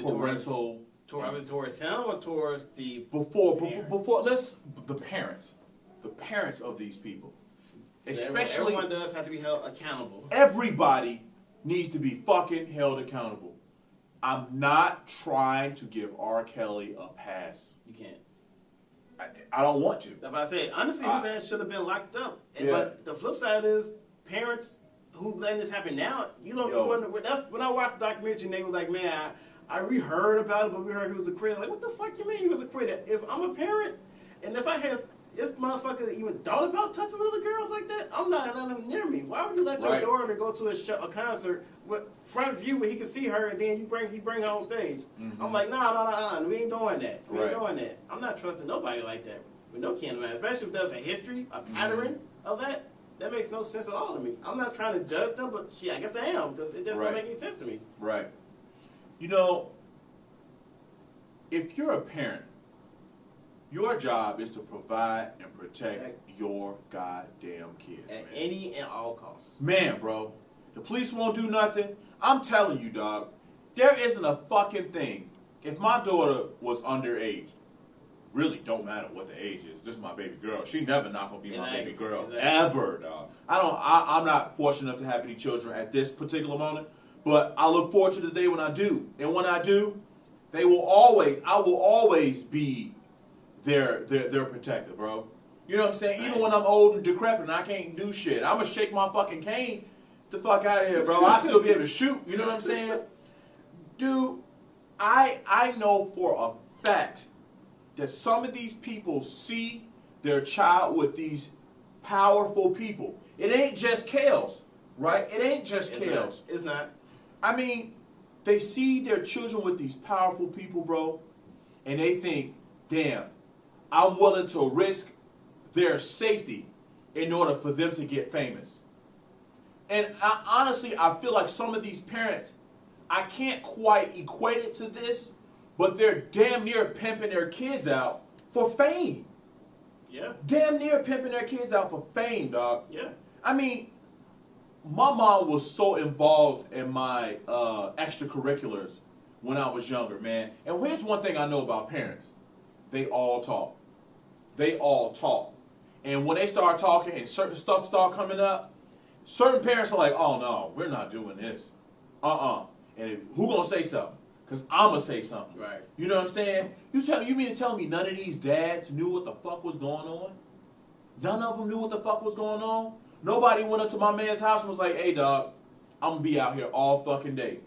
parental. Towards him or towards the the parents of these people, especially everyone does have to be held accountable. Everybody needs to be fucking held accountable. I'm not trying to give R. Kelly a pass. You can't. I don't want to. If I say honestly, his ass should have been locked up. Yeah. But the flip side is parents who letting this happen now. You know, that's when I watched the documentary and they was like, man, I reheard about it, but we heard he was a critic. Like, what the fuck you mean he was a critic? If I'm a parent, and if I had this motherfucker even thought about touching little girls like that, I'm not letting him near me. Why would you let your daughter go to a concert with front view where he can see her, and then he bring her on stage? Mm-hmm. I'm like, nah, we ain't doing that. We ain't doing that. I'm not trusting nobody like that with no can of man, especially if there's a history, a pattern of that. That makes no sense at all to me. I'm not trying to judge them, but shit, I guess I am, because it just don't make any sense to me. Right. You know, if you're a parent, your job is to provide and protect your goddamn kids. At any and all costs. Man, bro, the police won't do nothing. I'm telling you, dog, there isn't a fucking thing. If my daughter was underage, really don't matter what the age is. This is my baby girl. She never not gonna be my baby girl ever, dog. I'm not fortunate enough to have any children at this particular moment, but I look forward to the day when I do. And when I do, I will always be their protector, bro. You know what I'm saying? Even when I'm old and decrepit and I can't do shit, I'm gonna shake my fucking cane the fuck out of here, bro. I'll still be able to shoot. You know what I'm saying? Dude, I know for a fact that some of these people see their child with these powerful people. It ain't just Kels, right? It ain't just Kels. It's not. I mean, they see their children with these powerful people, bro, and they think, damn, I'm willing to risk their safety in order for them to get famous. And honestly, I feel like some of these parents, I can't quite equate it to this, but they're damn near pimping their kids out for fame. Yeah. Damn near pimping their kids out for fame, dog. Yeah. I mean, my mom was so involved in my extracurriculars when I was younger, man. And here's one thing I know about parents. They all talk. They all talk. And when they start talking and certain stuff start coming up, certain parents are like, oh, no, we're not doing this. And who gonna say something? Because I'm going to say something. Right. You know what I'm saying? You mean to tell me none of these dads knew what the fuck was going on? None of them knew what the fuck was going on? Nobody went up to my man's house and was like, hey, dog, I'm going to be out here all fucking day.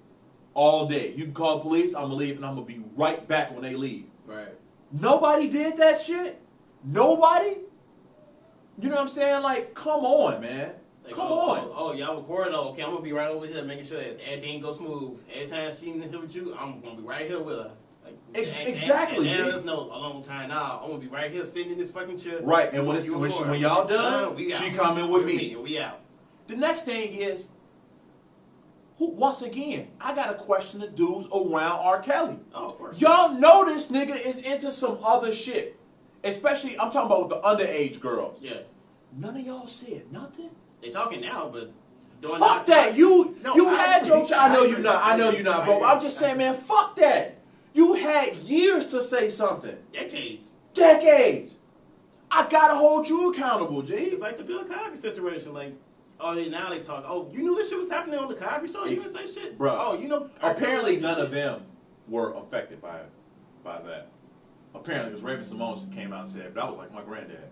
All day. You can call the police, I'm going to leave, and I'm going to be right back when they leave. Right. Nobody did that shit? Nobody? You know what I'm saying? Like, come on, man. Like, come on. Oh, y'all recording? Okay, I'm going to be right over here making sure that everything goes smooth. Every time she in here with you, I'm going to be right here with her. Like, exactly. And there's no a long time now. I'm going to be right here sitting in this fucking chair. Right, and when y'all done, she come in with me. We out. The next thing is, once again, I got to question the dudes around R. Kelly. Oh, of course. Y'all know this nigga is into some other shit. Especially, I'm talking about with the underage girls. Yeah. None of y'all said nothing. They talking now, but fuck that. You had your child. I know you're not. But I'm just saying, man, fuck that. You had years to say something. Decades. I gotta hold you accountable, G. It's like the Bill Cosby situation. Like, now they talk. Oh, you knew this shit was happening on the Cosby show. You didn't say shit, bro. Oh, you know. Apparently, none of them were affected by that. Apparently, it was Raven Simone came out and said, "That was like my granddad."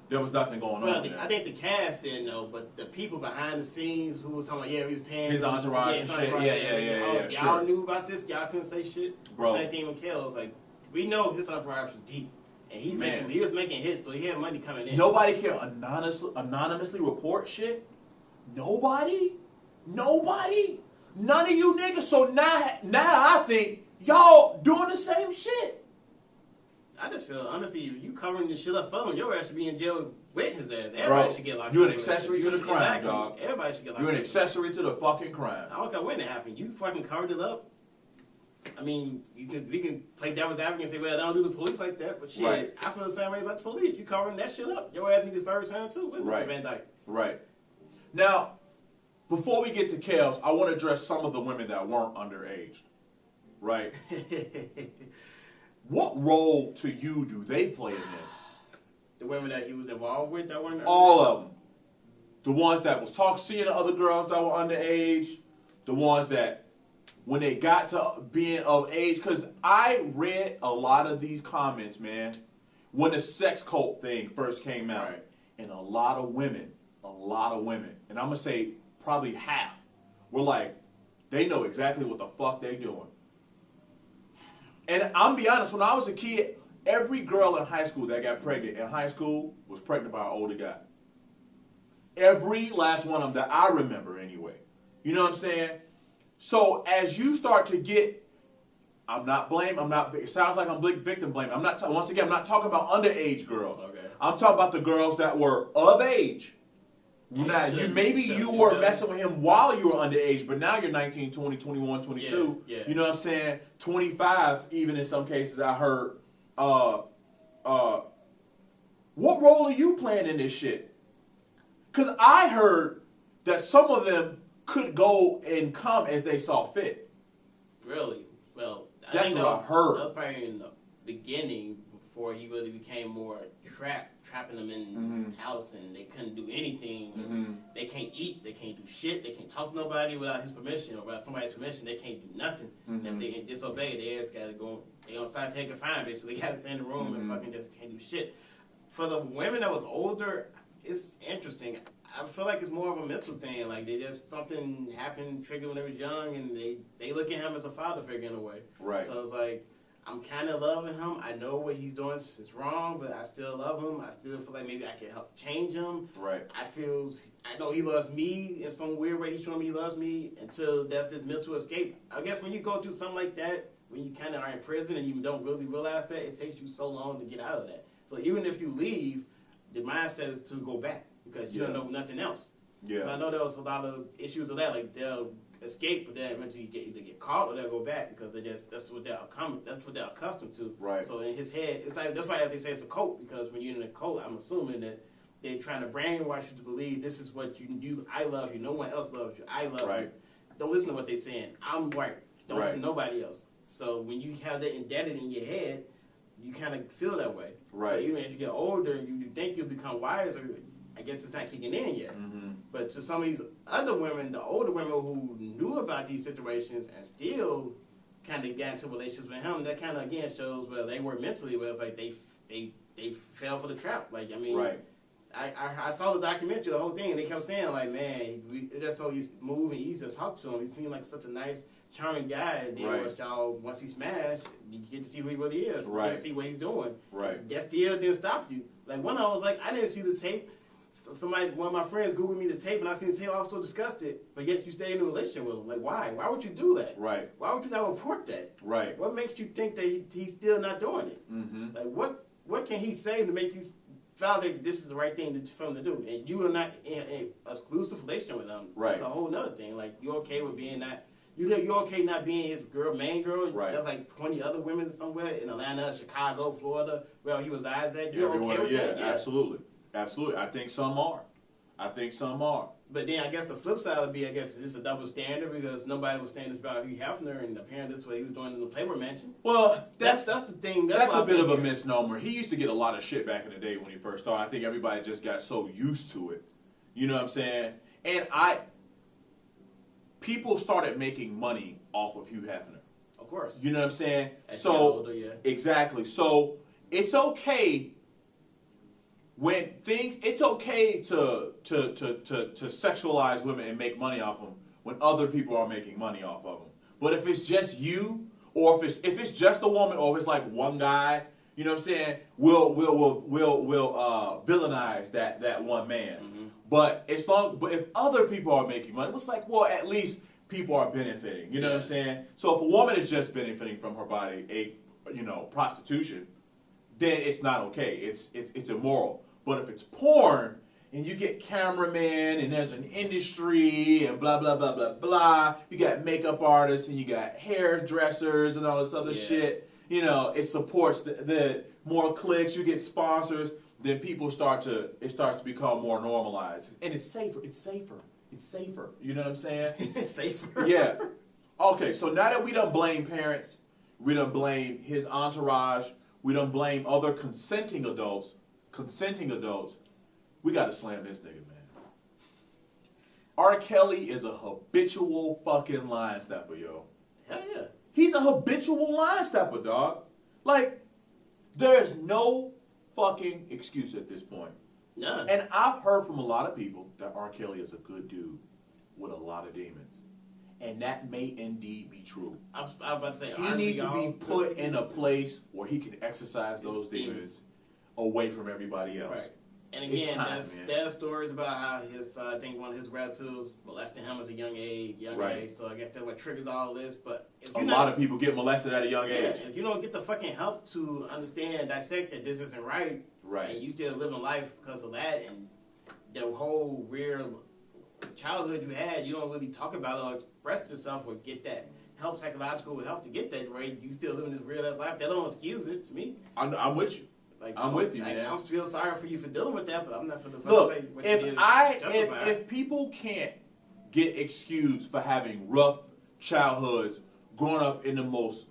There was nothing going on. I think the cast didn't know, but the people behind the scenes who was talking, he was paying his entourage and shit. Yeah. Y'all knew about this. Y'all couldn't say shit. Bro. Same thing with Kells. Like, we know his entourage was deep, and he was making hits, so he had money coming in. Nobody can anonymously report shit. Nobody. None of you niggas. So now I think y'all doing the same shit. I just feel, honestly, you covering this shit up for him, your ass should be in jail with his ass. Everybody should get locked up. You're an accessory to the crime, dog. Everybody should get locked up. You're an accessory to the fucking crime. I don't care when it happened. You fucking covered it up. I mean, we can play devil's advocate and say, well, they don't do the police like that. But shit, I feel the same way about the police. You covering that shit up. Your ass need the third time, too. With Van Dyke. Right. Now, before we get to Kels, I want to address some of the women that weren't underage. Right? What role to you do they play in this? The women that he was involved with that weren't underage? All of them. The ones that was seeing the other girls that were underage. The ones that, when they got to being of age, because I read a lot of these comments, man, when the sex cult thing first came out. Right. And a lot of women, and I'm going to say probably half, were like, they know exactly what the fuck they doing. And I'm be honest, when I was a kid, every girl in high school that got pregnant in high school was pregnant by an older guy. Every last one of them that I remember anyway. You know what I'm saying? So as you start to get, it sounds like I'm victim blaming. I'm not talking about underage girls. Okay. I'm talking about the girls that were of age. Now, you were messing with him while you were underage, but now you're 19, 20, 21, 22. Yeah. You know what I'm saying? 25, even in some cases, I heard. What role are you playing in this shit? Because I heard that some of them could go and come as they saw fit. Really? Well, that's what I heard. That was probably in the beginning before he really became more trapping them in the house, and they couldn't do anything. Mm-hmm. They can't eat, they can't do shit, they can't talk to nobody without his permission or without somebody's permission. They can't do nothing. Mm-hmm. If they disobey, their ass gotta go. They gonna start taking fine, basically. They gotta stay in the room and fucking just can't do shit. For the women that was older, it's interesting. I feel like it's more of a mental thing. Like something happened, triggered when they was young, and they look at him as a father figure in a way. Right. So it's like, I'm kind of loving him. I know what he's doing is wrong, but I still love him. I still feel like maybe I can help change him. Right. I know he loves me in some weird way. He's showing me he loves me until that's this mental escape. I guess when you go through something like that, when you kind of are in prison and you don't really realize that, it takes you so long to get out of that. So even if you leave, the mindset is to go back because you don't know nothing else. Yeah. So I know there was a lot of issues of that. Like they'll escape, but then eventually either get caught or they'll go back because that's what they're accustomed to. Right. So in his head, it's like that's why they say it's a cult, because when you're in a cult, I'm assuming that they're trying to brainwash you to believe this is what you do. I love you. No one else loves you. I love you. Don't listen to what they're saying. I'm right. Don't listen to nobody else. So when you have that embedded in your head, you kind of feel that way. Right. So even as you get older, you think you'll become wiser. I guess it's not kicking in yet. Mm-hmm. But to some of these other women, the older women who knew about these situations and still kind of got into relationships with him, that kind of again shows where they were mentally, where it's like they fell for the trap. Like I mean, right. I saw the documentary, the whole thing, and they kept saying like, man, that's so he's moving, easy to talk to him. He seemed like such a nice, charming guy. And then once he smashed, you get to see who he really is. You get to see what he's doing. Right. That still didn't stop you. Like one, I was like, I didn't see the tape. One of my friends Googled me the tape, and I seen the tape. I was so disgusted. But yet you stay in a relationship with him. Like why? Why would you do that? Right. Why would you not report that? Right. What makes you think that he's still not doing it? Mm-hmm. Like what can he say to make you validate that this is the right thing for him to do? And you are not in an exclusive relationship with him. Right. That's a whole other thing. Like you're okay with being that. You're okay not being his main girl. Right. There's like 20 other women somewhere in Atlanta, Chicago, Florida, where he resides at. You're okay with that? Yeah, absolutely. Absolutely. I think some are. But then I guess the flip side would be, I guess, it's a double standard because nobody was saying this about Hugh Hefner, and apparently this is what he was doing in the Playboy Mansion. Well, that's the thing. That's a bit of a misnomer. He used to get a lot of shit back in the day when he first started. I think everybody just got so used to it. You know what I'm saying? And people started making money off of Hugh Hefner. Of course. You know what I'm saying? As older, yeah. Exactly. So it's okay when it's okay to sexualize women and make money off them when other people are making money off of them. But if it's just you, or if it's just a woman, or if it's like one guy, you know what I'm saying? We'll villainize that one man. Mm-hmm. But if other people are making money, it's like, well, at least people are benefiting. You know what I'm saying? So if a woman is just benefiting from her body, prostitution, then it's not okay. It's immoral. But if it's porn and you get cameramen and there's an industry and blah blah blah blah blah, you got makeup artists and you got hairdressers and all this other shit. It supports the more clicks, you get sponsors, then it starts to become more normalized. And it's safer. You know what I'm saying? It's safer. Yeah. Okay, so now that we done blame parents, we done blame his entourage, we done blame other consenting adults, we got to slam this nigga, man. R. Kelly is a habitual fucking line stepper, yo. Hell yeah. He's a habitual line stepper, dog. Like, there's no fucking excuse at this point. None. And I've heard from a lot of people that R. Kelly is a good dude with a lot of demons. And that may indeed be true. I was about to say, he needs to be put in a place where he can exercise those demons away from everybody else. Right. And again, there's stories about how I think one of his relatives molested him as a young age. So I guess that's what triggers all this. But a lot of people get molested at a young age. If you don't get the fucking help to understand, dissect that this isn't right, and you still living life because of that, and the whole weird childhood you had, you don't really talk about it or express yourself or get that help, psychological help to get that right. You still living this real ass life. That don't excuse it to me. I'm with you. I'm with you, man. I feel sorry for you for dealing with that, but I'm not for the Look, say what if people can't get excused for having rough childhoods, growing up in the most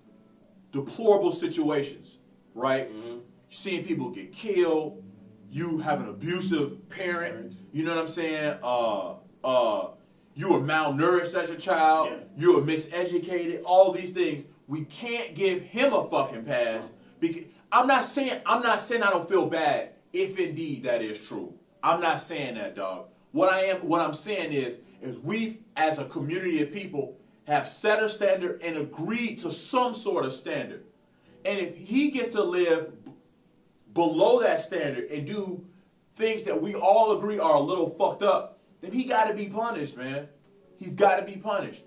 deplorable situations, right? Mm-hmm. Seeing people get killed, you have an abusive parent, you know what I'm saying? You were malnourished as a child, you were miseducated, all these things. We can't give him a fucking pass because I'm not saying I don't feel bad if indeed that is true. I'm not saying that, dog. What I'm saying is we as a community of people have set a standard and agreed to some sort of standard. And if he gets to live below that standard and do things that we all agree are a little fucked up, then he got to be punished, man. He's got to be punished.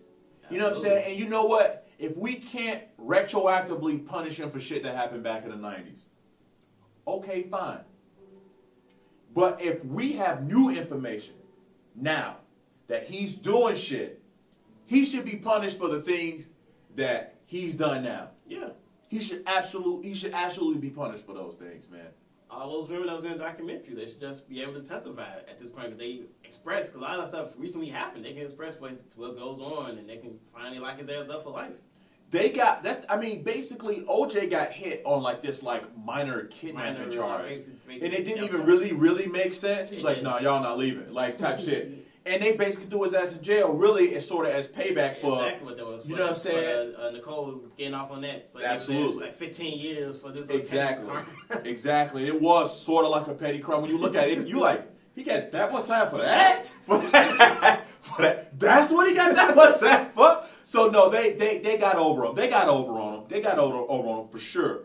You know what I'm saying? And you know what? If we can't retroactively punish him for shit that happened back in the 90s, okay, fine. But if we have new information now that he's doing shit, he should be punished for the things that he's done now. Yeah. He should absolutely be punished for those things, man. All those women that was in the documentary, they should just be able to testify at this point. Because they express, because a lot of stuff recently happened. They can express what goes on, and they can finally lock his ass up for life. Basically, OJ got hit on this minor kidnapping charge. And it didn't even really make sense. He was like, no, y'all not leaving, type shit. And they basically threw his ass in jail. Really, it's sort of as payback for exactly what that was. You know what I'm saying? Nicole getting off on that. So Absolutely, like 15 years for this. Exactly, exactly. It was sort of like a petty crime. When you look at it, you like he got that much time for that. For that. That's what he got that much time for. So no, they got over him. They got over on him. They got over on him for sure.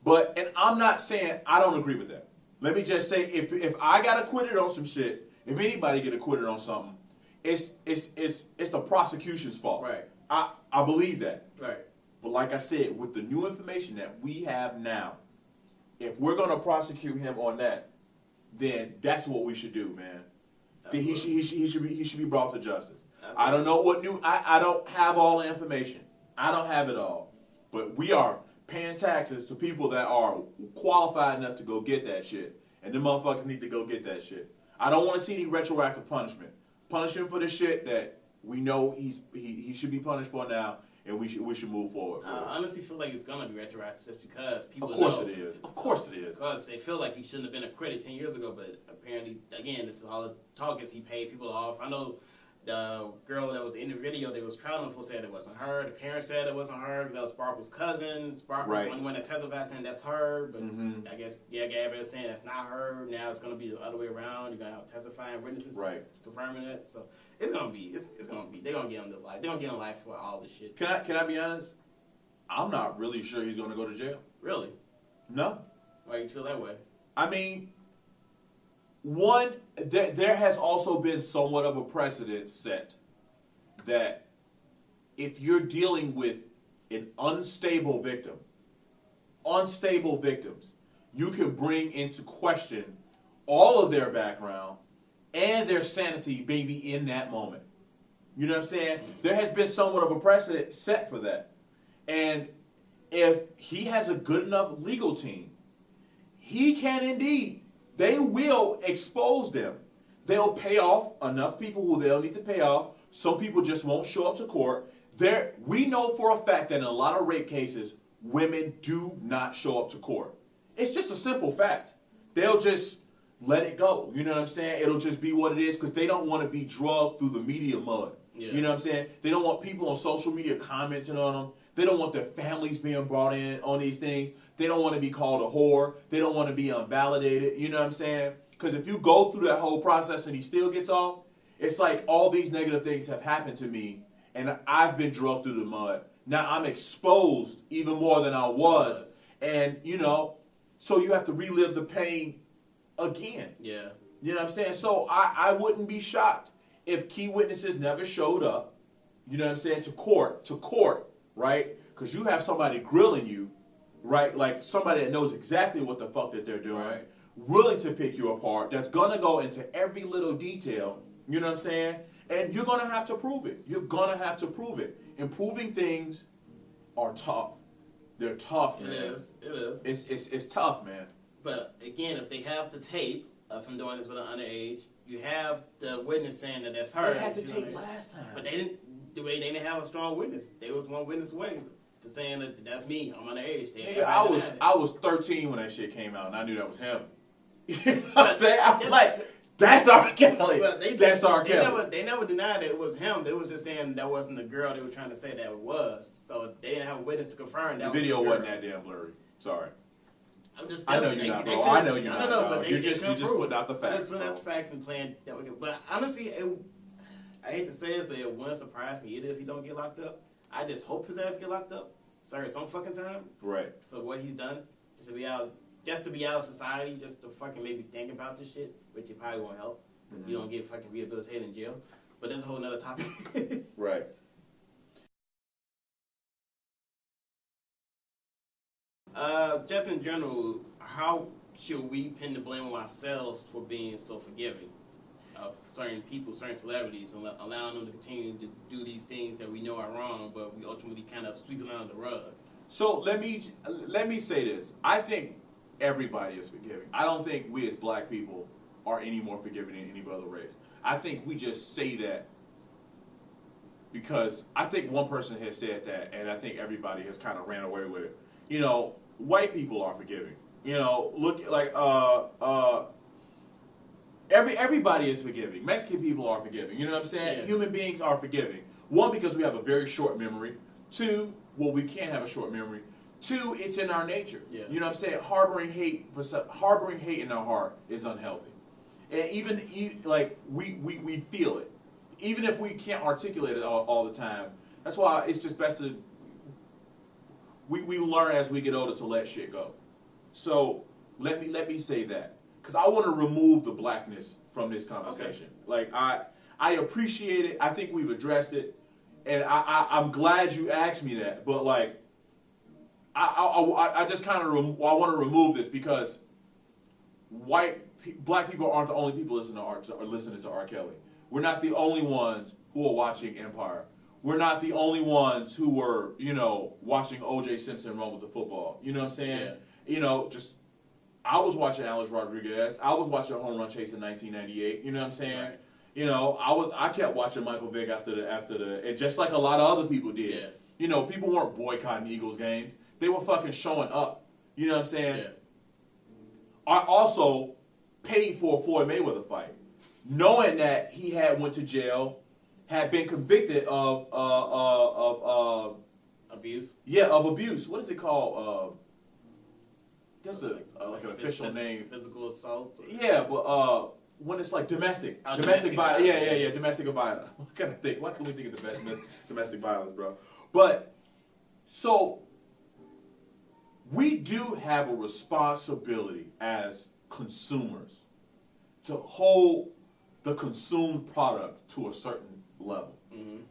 But and I'm not saying I don't agree with that. Let me just say if I got acquitted on some shit. If anybody get acquitted on something, it's the prosecution's fault. Right. I believe that. Right. But like I said, with the new information that we have now, if we're gonna prosecute him on that, then that's what we should do, man. He should be brought to justice. Absolutely. I don't know what new. I don't have all the information. I don't have it all. But we are paying taxes to people that are qualified enough to go get that shit, and them motherfuckers need to go get that shit. I don't want to see any retroactive punishment. Punish him for the shit that we know he should be punished for now, and we should move forward. I honestly feel like it's gonna be retroactive just because people. Of course it is. Of course it is. Because they feel like he shouldn't have been acquitted 10 years ago, but apparently, again, this is all the talk is he paid people off. I know the girl that was in the video they was traveling for said it wasn't her. The parents said it wasn't her. That was Sparkle's cousin. Sparkle was the one that testified saying that's her, but I guess Gabby is saying that's not her. Now it's gonna be the other way around. You're gonna have testifying witnesses confirming that. So it's gonna be they're gonna get him to life. They're gonna get him life for all this shit. Can I be honest? I'm not really sure he's gonna go to jail. Really? No. Why you feel that way? I mean, one, there has also been somewhat of a precedent set that if you're dealing with an unstable victims, you can bring into question all of their background and their sanity maybe in that moment. You know what I'm saying? There has been somewhat of a precedent set for that. And if he has a good enough legal team, he can indeed. They will expose them. They'll pay off enough people who they'll need to pay off. Some people just won't show up to court. We know for a fact that in a lot of rape cases, women do not show up to court. It's just a simple fact. They'll just let it go. You know what I'm saying? It'll just be what it is because they don't want to be drugged through the media mud. Yeah. You know what I'm saying? They don't want people on social media commenting on them. They don't want their families being brought in on these things. They don't want to be called a whore. They don't want to be unvalidated. You know what I'm saying? Because if you go through that whole process and he still gets off, it's like all these negative things have happened to me and I've been drugged through the mud. Now I'm exposed even more than I was. And, you know, so you have to relive the pain again. Yeah. You know what I'm saying? So I wouldn't be shocked if key witnesses never showed up, you know what I'm saying, to court, right? Because you have somebody grilling you, right? Like somebody that knows exactly what the fuck that they're doing, right? Willing to pick you apart, that's going to go into every little detail, you know what I'm saying? And you're going to have to prove it. You're going to have to prove it. And proving things are tough. They're tough, man. It is. It's tough, man. But again, if they have the tape from doing this with an underage, you have the witness saying that that's her. They had the tape last time. But they didn't have a strong witness. They was one witness away to saying that that's me. I'm underage. I was 13 when that shit came out, and I knew that was him. You know what I'm saying? I'm like, that's R. Kelly. That's R. Kelly. They never denied that it was him. They was just saying that wasn't the girl they were trying to say that it was. So they didn't have a witness to confirm that. The video wasn't that damn blurry. Sorry. I know you're not, bro. I know you're not. But you're just putting out the facts. Just putting out the facts and playing that way. But honestly, I hate to say this, but it wouldn't surprise me either if he don't get locked up. I just hope his ass get locked up, serve some fucking time, right, for what he's done, just to be out of society, just to fucking maybe think about this shit, which it probably won't help because you don't get fucking rehabilitated in jail. But that's a whole nother topic. Right. Just in general, how should we pin the blame on ourselves for being so forgiving of certain people, certain celebrities, and allowing them to continue to do these things that we know are wrong, but we ultimately kind of sweep it under the rug? So let me say this. I think everybody is forgiving. I don't think we as black people are any more forgiving than any other race. I think we just say that because I think one person has said that, and I think everybody has kind of ran away with it. You know, white people are forgiving. You know, look like Everybody is forgiving. Mexican people are forgiving. You know what I'm saying? Yeah. Human beings are forgiving. One, because we have a very short memory. Two, well, we can't have a short memory. Two, it's in our nature. Yeah. You know what I'm saying? Harboring hate in our heart is unhealthy. And even like we feel it. Even if we can't articulate it all the time. That's why it's just best to we learn as we get older to let shit go. So let me say that. Because I want to remove the blackness from this conversation. Okay. Like, I appreciate it. I think we've addressed it. And I'm glad you asked me that. But, like, I just kind of I want to remove this because black people aren't the only people listening to R. Kelly. We're not the only ones who are watching Empire. We're not the only ones who were, watching O.J. Simpson run with the football. You know what I'm saying? Yeah. I was watching Alex Rodriguez. I was watching Home Run Chase in 1998. You know what I'm saying? Right. I kept watching Michael Vick after the, and just like a lot of other people did. Yeah. People weren't boycotting Eagles games. They were fucking showing up. You know what I'm saying? Yeah. I also paid for a Floyd Mayweather fight, knowing that he went to jail, had been convicted of abuse. Yeah, of abuse. What is it called? That's like an official name. Physical assault? Yeah, but when it's like domestic violence. Yeah, domestic violence. Why can't we think of the best domestic violence, bro? But, so, we do have a responsibility as consumers to hold the consumed product to a certain level. Mm-hmm.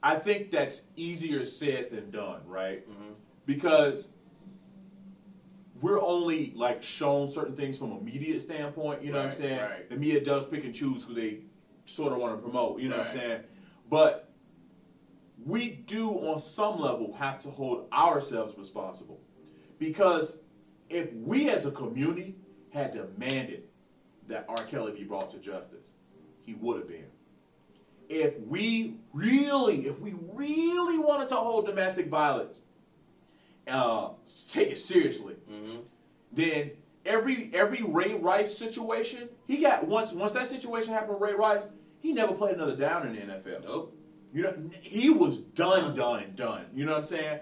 I think that's easier said than done, right? Mm-hmm. Because we're only like shown certain things from a media standpoint, you know what I'm saying? Right. The media does pick and choose who they sort of want to promote, you know what I'm saying? But we do on some level have to hold ourselves responsible. Because if we as a community had demanded that R. Kelly be brought to justice, he would have been. If we really wanted to hold domestic violence, take it seriously, mm-hmm. then every Ray Rice situation, he got once that situation happened with Ray Rice, he never played another down in the NFL. Nope. He was done. You know what I'm saying?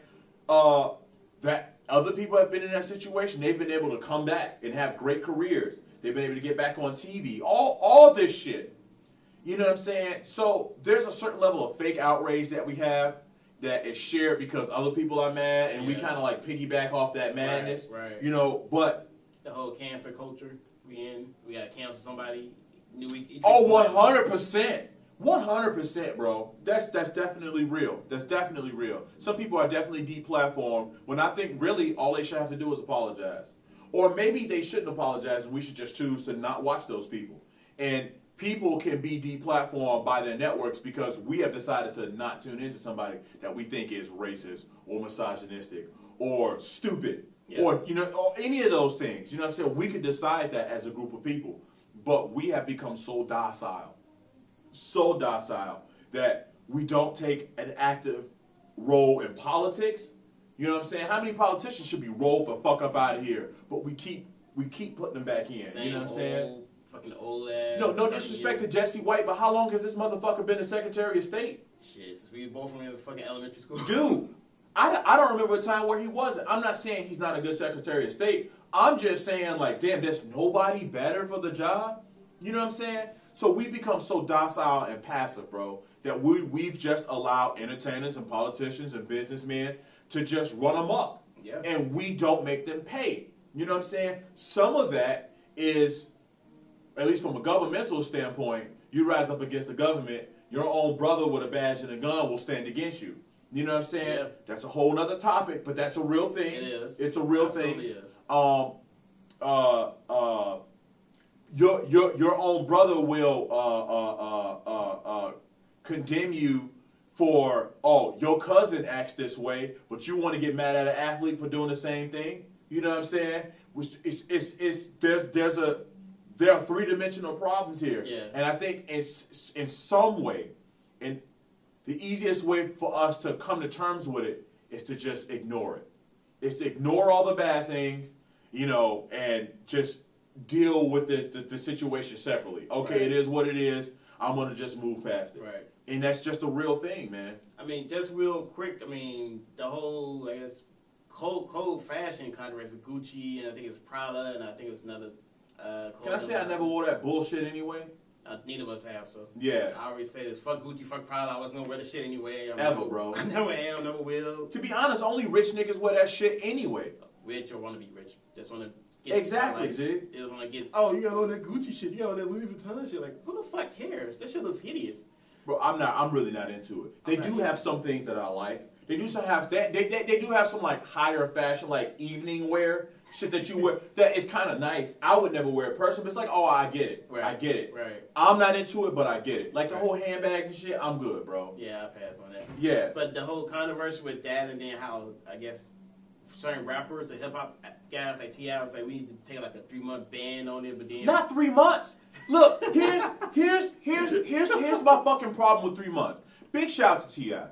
That other people have been in that situation, they've been able to come back and have great careers. They've been able to get back on TV. All this shit. You know what I'm saying? So there's a certain level of fake outrage that we have that is shared because other people are mad, and we kind of like piggyback off that madness. Right. But the whole cancer culture we gotta cancel somebody. 100%. 100%, bro. That's definitely real. That's definitely real. Some people are definitely deplatformed when I think really all they should have to do is apologize. Or maybe they shouldn't apologize and we should just choose to not watch those people. And people can be deplatformed by their networks because we have decided to not tune into somebody that we think is racist or misogynistic or stupid or or any of those things. You know what I'm saying? We could decide that as a group of people, but we have become so docile that we don't take an active role in politics. You know what I'm saying? How many politicians should be rolled the fuck up out of here, but we keep putting them back in. You know what I'm saying? Fucking old ass. No disrespect to Jesse White, but how long has this motherfucker been the Secretary of State? Shit, since we both from in fucking elementary school. Dude, I don't remember a time where he wasn't. I'm not saying he's not a good Secretary of State. I'm just saying, like, damn, there's nobody better for the job. You know what I'm saying? So we've become so docile and passive, bro, that we've just allowed entertainers and politicians and businessmen to just run amok. Yeah. And we don't make them pay. You know what I'm saying? Some of that is, at least from a governmental standpoint, you rise up against the government, your own brother with a badge and a gun will stand against you. You know what I'm saying? Yeah. That's a whole nother topic, but that's a real thing. It is. It's a real thing. It is. Your own brother will condemn you for, your cousin acts this way, but you want to get mad at an athlete for doing the same thing. You know what I'm saying? There are three-dimensional problems here. Yeah. And I think in some way, and the easiest way for us to come to terms with it is to just ignore it. It's to ignore all the bad things, and just deal with the situation separately. Okay, Right. It is what it is. I'm gonna just move past it. Right. And that's just a real thing, man. I mean, just real quick. I mean, the whole I guess cold fashion controversy with Gucci, and I think it's Prada, and I think it's another. Can I say I never wore that bullshit anyway? Neither of us have, so Yeah. I always say this: fuck Gucci, fuck Prada. I wasn't gonna wear the shit anyway. Bro. I never am, never will. To be honest, only rich niggas wear that shit anyway. Rich or want to be rich, just want to get Exactly, like, dude. They just want to get. Oh, you got all that Gucci shit. You got all that Louis Vuitton shit. Like, who the fuck cares? That shit looks hideous. Bro, I'm really not into it. They do have some things that I like. They do have they do have some like higher fashion, like evening wear shit that you wear that is kind of nice. I would never wear it personally, but it's like, oh, I get it. Right. I get it. Right. I'm not into it, but I get it. Like the whole handbags and shit, I'm good, bro. Yeah, I pass on that. Yeah. But the whole controversy with that, and then how I guess certain rappers, the hip hop guys like T.I. was like, we need to take like a 3-month ban on it, but then Not 3 months. Look, here's my fucking problem with 3 months. Big shout to T.I.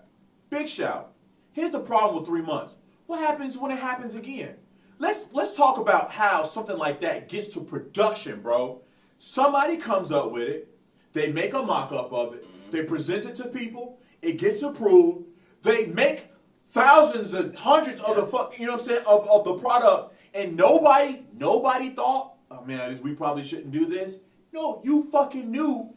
Big shout. Here's the problem with 3 months. What happens when it happens again? Let's talk about how something like that gets to production, bro. Somebody comes up with it. They make a mock-up of it. They present it to people. It gets approved. They make thousands and hundreds of the fuck, you know what I'm saying, of the product, and nobody thought, oh man, we probably shouldn't do this. No, you fucking knew.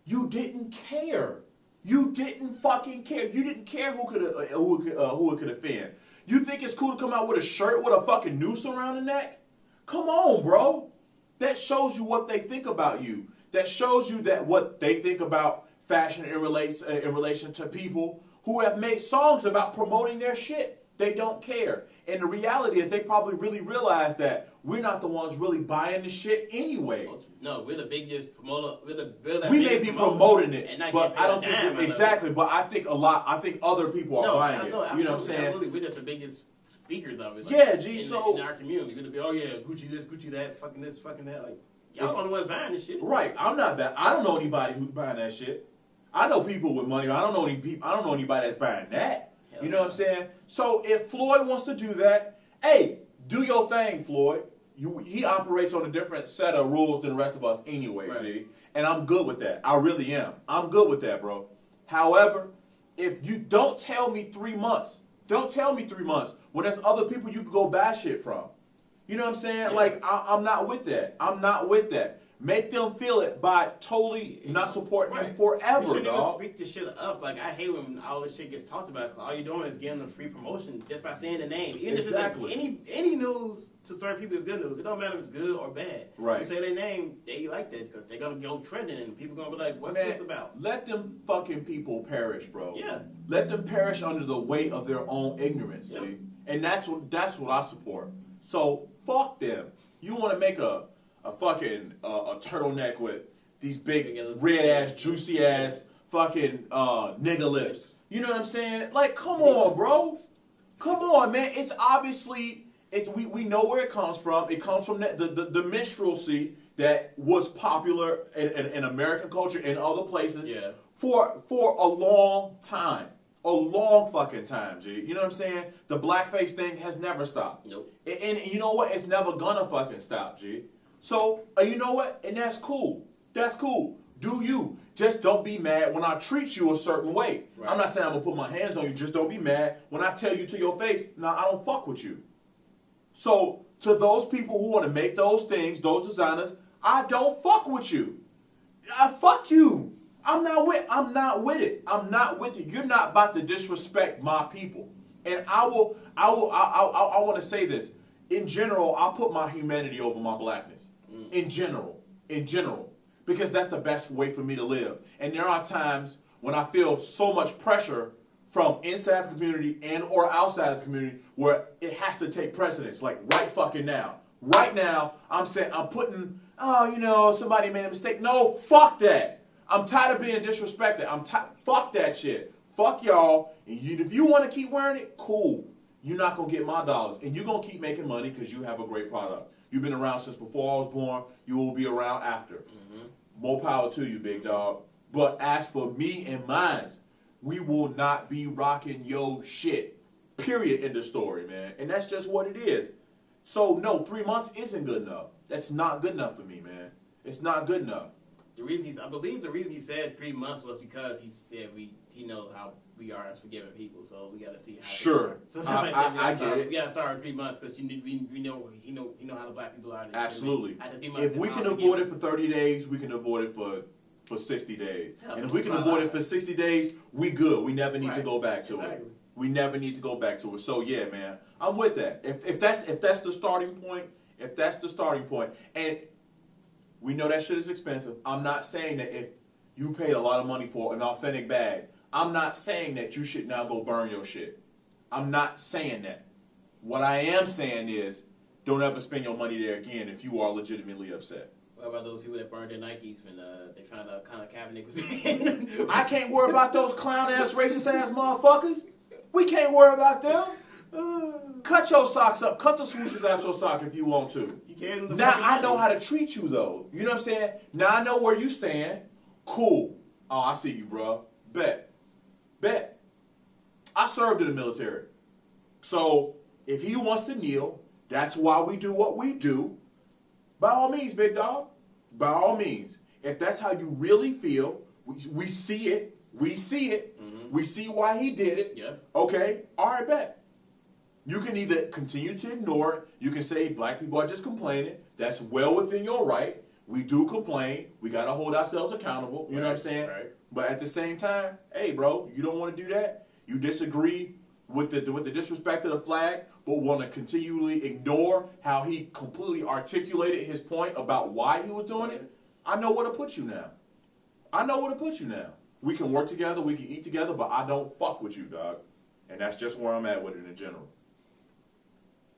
You didn't care. You didn't fucking care. You didn't care who it could offend. You think it's cool to come out with a shirt with a fucking noose around the neck? Come on, bro. That shows you what they think about you. That shows you that what they think about fashion in relation to people who have made songs about promoting their shit. They don't care. And the reality is they probably really realize that we're not the ones really buying the shit anyway. No, we're the biggest promoter. We may be promoting it, and but I don't think exactly. But I think other people are buying it. You know what I'm saying? Absolutely. We're just the biggest speakers of it. Like, yeah, G. In our community, we're gonna be, oh yeah, Gucci this, Gucci that, fucking this, fucking that. Like, y'all don't know what's buying this shit. Right. I'm not that. I don't know anybody who's buying that shit. I know people with money. I don't know anybody that's buying that. You know what I'm saying? So if Floyd wants to do that, hey, do your thing, Floyd. He operates on a different set of rules than the rest of us anyway, right. G. And I'm good with that. I really am. I'm good with that, bro. However, if you don't tell me 3 months, when there's other people you can go buy shit from. You know what I'm saying? Yeah. Like, I'm not with that. I'm not with that. Make them feel it by totally not supporting them forever, you shouldn't dog. even speak this shit up. Like, I hate when all this shit gets talked about, because all you're doing is giving them free promotion just by saying the name. Even exactly. If it's like any news to certain people is good news. It don't matter if it's good or bad. Right. You say their name, they like that, because they're going to go trending, and people going to be like, what's this about? Let them fucking people perish, bro. Yeah. Let them perish under the weight of their own ignorance, G. And that's what I support. So, fuck them. You want to make a fucking a turtleneck with these big red ass, juicy ass fucking nigga lips. You know what I'm saying? Like, come on, bro. Come on, man. It's obviously we know where it comes from. It comes from the minstrelsy that was popular in American culture and other places for a long time. A long fucking time, G. You know what I'm saying? The blackface thing has never stopped. Nope. And you know what? It's never gonna fucking stop, G. So, you know what? And that's cool. That's cool. Do you. Just don't be mad when I treat you a certain way. Right. I'm not saying I'm going to put my hands on you. Just don't be mad when I tell you to your face, nah, I don't fuck with you. So, to those people who want to make those things, those designers, I don't fuck with you. I fuck you. I'm not with it. I'm not with it. You're not about to disrespect my people. And I want to say this. In general, I'll put my humanity over my blackness. In general, because that's the best way for me to live. And there are times when I feel so much pressure from inside the community and or outside the community where it has to take precedence, like right fucking now. Right now, I'm saying, I'm putting, somebody made a mistake. No, fuck that. I'm tired of being disrespected. Fuck that shit. Fuck y'all. And if you want to keep wearing it, cool. You're not going to get my dollars. And you're going to keep making money because you have a great product. You've been around since before I was born. You will be around after. Mm-hmm. More power to you, big dog. But as for me and mine, we will not be rocking your shit. Period in the story, man. And that's just what it is. So, no, 3 months isn't good enough. That's not good enough for me, man. It's not good enough. I believe the reason he said 3 months was because he said he knows how we are as forgiving people, so we got to see how. Sure, so I get it. We got to start at 3 months because we know he know how the black people are. Absolutely. If we can avoid it for 30 days, we can avoid it for 60 days. Yeah, and if we can avoid it for 60 days, we good. We never need to go back to exactly. it. We never need to go back to it. So yeah, man, I'm with that. If that's the starting point, and we know that shit is expensive. I'm not saying that if you paid a lot of money for an authentic bag, I'm not saying that you should now go burn your shit. I'm not saying that. What I am saying is, don't ever spend your money there again if you are legitimately upset. What about those people that burned their Nikes when they found out kind of Kaepernick was being? I can't worry about those clown-ass, racist-ass motherfuckers. We can't worry about them. Cut your socks up. Cut the swooshes out your sock if you want to. You can. Now I know how to treat you, though. You know what I'm saying? Now I know where you stand. Cool. Oh, I see you, bro. Bet. I served in the military. So if he wants to kneel, that's why we do what we do. By all means, big dog. By all means. If that's how you really feel, we see it. We see it. Mm-hmm. We see why he did it. Yeah. Okay. All right, bet. You can either continue to ignore it. You can say black people are just complaining. That's well within your right. We do complain. We got to hold ourselves accountable. You know what I'm saying? Right. But at the same time, hey, bro, you don't want to do that. You disagree with the disrespect of the flag, but want to continually ignore how he completely articulated his point about why he was doing it. I know where to put you now. We can work together. We can eat together, but I don't fuck with you, dog. And that's just where I'm at with it in general.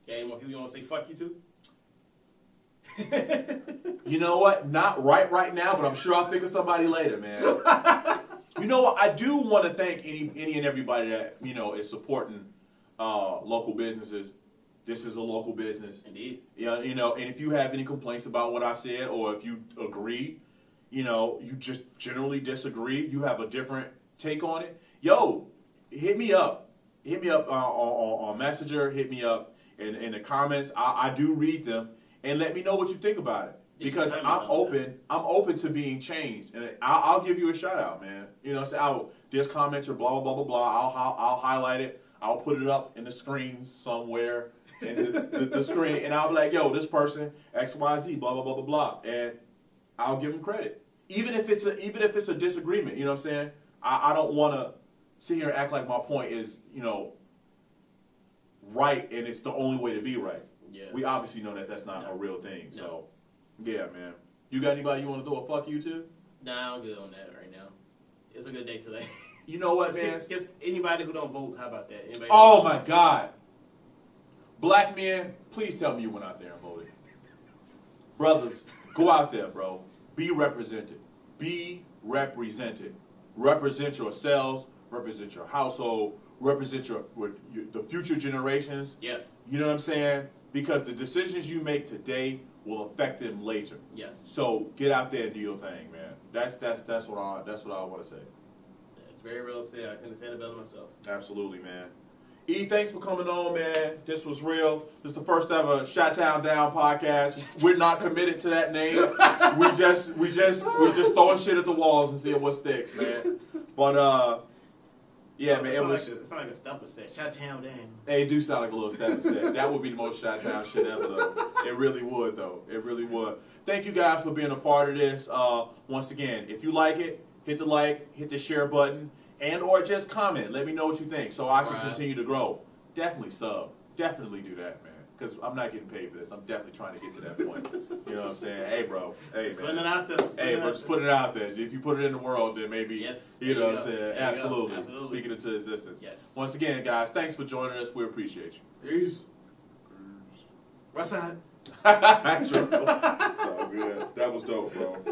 Yeah, any more people you want to say fuck you to? You know what? Not right now, but I'm sure I'll think of somebody later, man. You know what? I do want to thank any and everybody that, you know, is supporting local businesses. This is a local business. Indeed. Yeah, you know, and if you have any complaints about what I said, or if you agree, you know, you just generally disagree, you have a different take on it, yo, hit me up. Hit me up on Messenger. Hit me up in the comments. I do read them, and let me know what you think about it. Because I'm open to being changed, and I'll give you a shout out, man. You know, say, this commenter, blah blah blah blah blah. I'll highlight it. I'll put it up in the screen somewhere in the screen, and I'll be like, yo, this person X Y Z, blah blah blah blah blah, and I'll give them credit, even if it's a disagreement. You know what I'm saying? I don't want to sit here and act like my point is, you know, right, and it's the only way to be right. Yeah. We obviously know that that's not a real thing. No. So, yeah, man. You got anybody you want to throw a fuck you to? Nah, I'm good on that right now. It's a good day today. You know what, man? Just anybody who don't vote, how about that? Anybody oh, my God. Black men, please tell me you went out there and voted. Brothers, go out there, bro. Be represented. Be represented. Represent yourselves. Represent your household. Represent the future generations. Yes. You know what I'm saying? Because the decisions you make today will affect them later. Yes. So get out there and do your thing, man. That's what I want to say. It's very real said. I couldn't have said it better myself. Absolutely, man. E, thanks for coming on, man. This was real. This is the first ever Chi-Town Down podcast. We're not committed to that name. We just throwing shit at the walls and seeing what sticks, man. But yeah, man, it was. It sounds like a stepper set. Chi-Town Down. Hey, it do sound like a little stepper set. That would be the most Chi-Town shit ever, though. It really would, though. It really would. Thank you guys for being a part of this. Once again, if you like it, hit the like, hit the share button, and or just comment. Let me know what you think so I can continue to grow. Definitely sub. Definitely do that, man. Because I'm not getting paid for this. I'm definitely trying to get to that point. You know what I'm saying? Hey, bro. Hey, man. Putting it out there. Hey, bro, just put it out there. If you put it in the world, then maybe, yes, you know what I'm saying? Absolutely. Speaking it to existence. Yes. Once again, guys, thanks for joining us. We appreciate you. Peace. West side. That's true. So good. That was dope, bro.